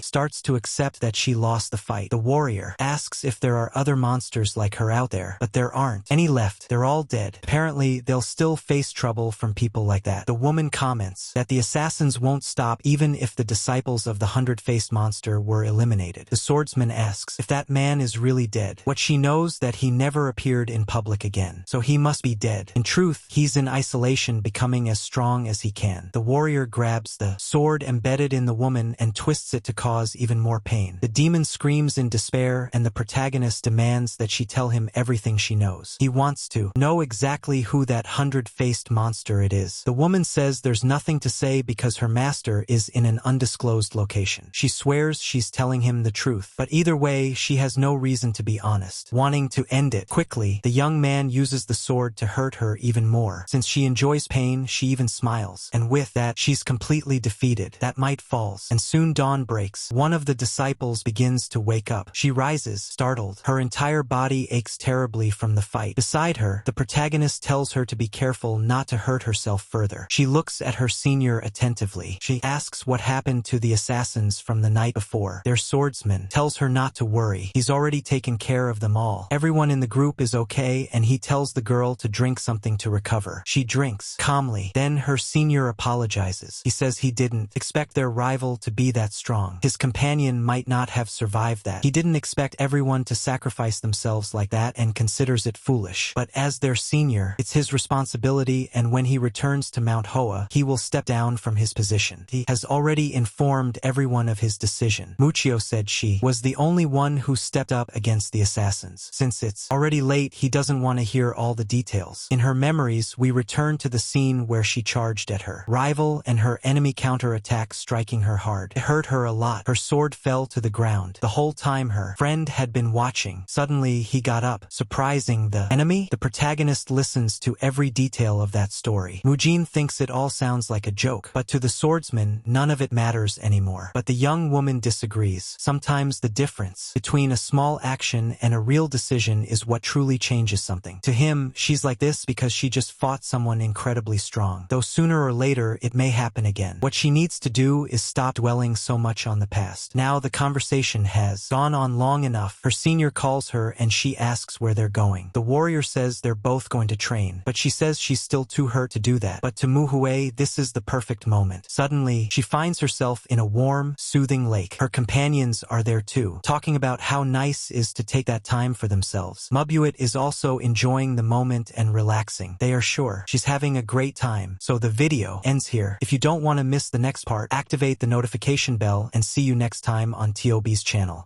starts to accept that she lost the fight. The warrior asks if there are other monsters like her out there, but there aren't. Any Many left. They're all dead. Apparently, they'll still face trouble from people like that. The woman comments that the assassins won't stop even if the disciples of the 100-faced monster were eliminated. The swordsman asks if that man is really dead. What she knows that he never appeared in public again. So he must be dead. In truth, he's in isolation, becoming as strong as he can. The warrior grabs the sword embedded in the woman and twists it to cause even more pain. The demon screams in despair, and the protagonist demands that she tell him everything she knows. He wants to know exactly who that 100-faced monster it is. The woman says there's nothing to say because her master is in an undisclosed location. She swears she's telling him the truth, but either way, she has no reason to be honest. Wanting to end it quickly, the young man uses the sword to hurt her even more. Since she enjoys pain, she even smiles. And with that, she's completely defeated. That night falls, and soon dawn breaks. One of the disciples begins to wake up. She rises, startled. Her entire body aches terribly from the fight. Beside her, the protagonist tells her to be careful not to hurt herself further. She looks at her senior attentively. She asks what happened to the assassins from the night before. Their swordsman tells her not to worry. He's already taken care of them all. Everyone in the group is okay, and he tells the girl to drink something to recover. She drinks calmly. Then her senior apologizes. He says he didn't expect their rival to be that strong. His companion might not have survived that. He didn't expect everyone to sacrifice themselves like that and considers it foolish. But as their senior, it's his responsibility, and when he returns to Mount Hoa, he will step down from his position. He has already informed everyone of his decision. Muchio said she was the only one who stepped up against the assassins. Since it's already late, he doesn't want to hear all the details. In her memories, we return to the scene where she charged at her rival and her enemy counterattack, striking her hard. It hurt her a lot. Her sword fell to the ground. The whole time her friend had been watching. Suddenly, he got up, surprising the enemy. The protagonist listens to every detail of that story. Mujin thinks it all sounds like a joke, but to the swordsman, none of it matters anymore. But the young woman disagrees. Sometimes the difference between a small action and a real decision is what truly changes something. To him, she's like this because she just fought someone incredibly strong. Though sooner or later, it may happen again. What she needs to do is stop dwelling so much on the past. Now the conversation has gone on long enough. Her senior calls her and she asks where they're going. The warrior says they're both going to train, but she says she's still too hurt to do that. But to Muhue, this is the perfect moment. Suddenly, she finds herself in a warm, soothing lake. Her companions are there too, talking about how nice is to take that time for themselves. Mubuet is also enjoying the moment and relaxing. They are sure she's having a great time. So the video ends here. If you don't want to miss the next part, activate the notification bell and see you next time on TOB's channel.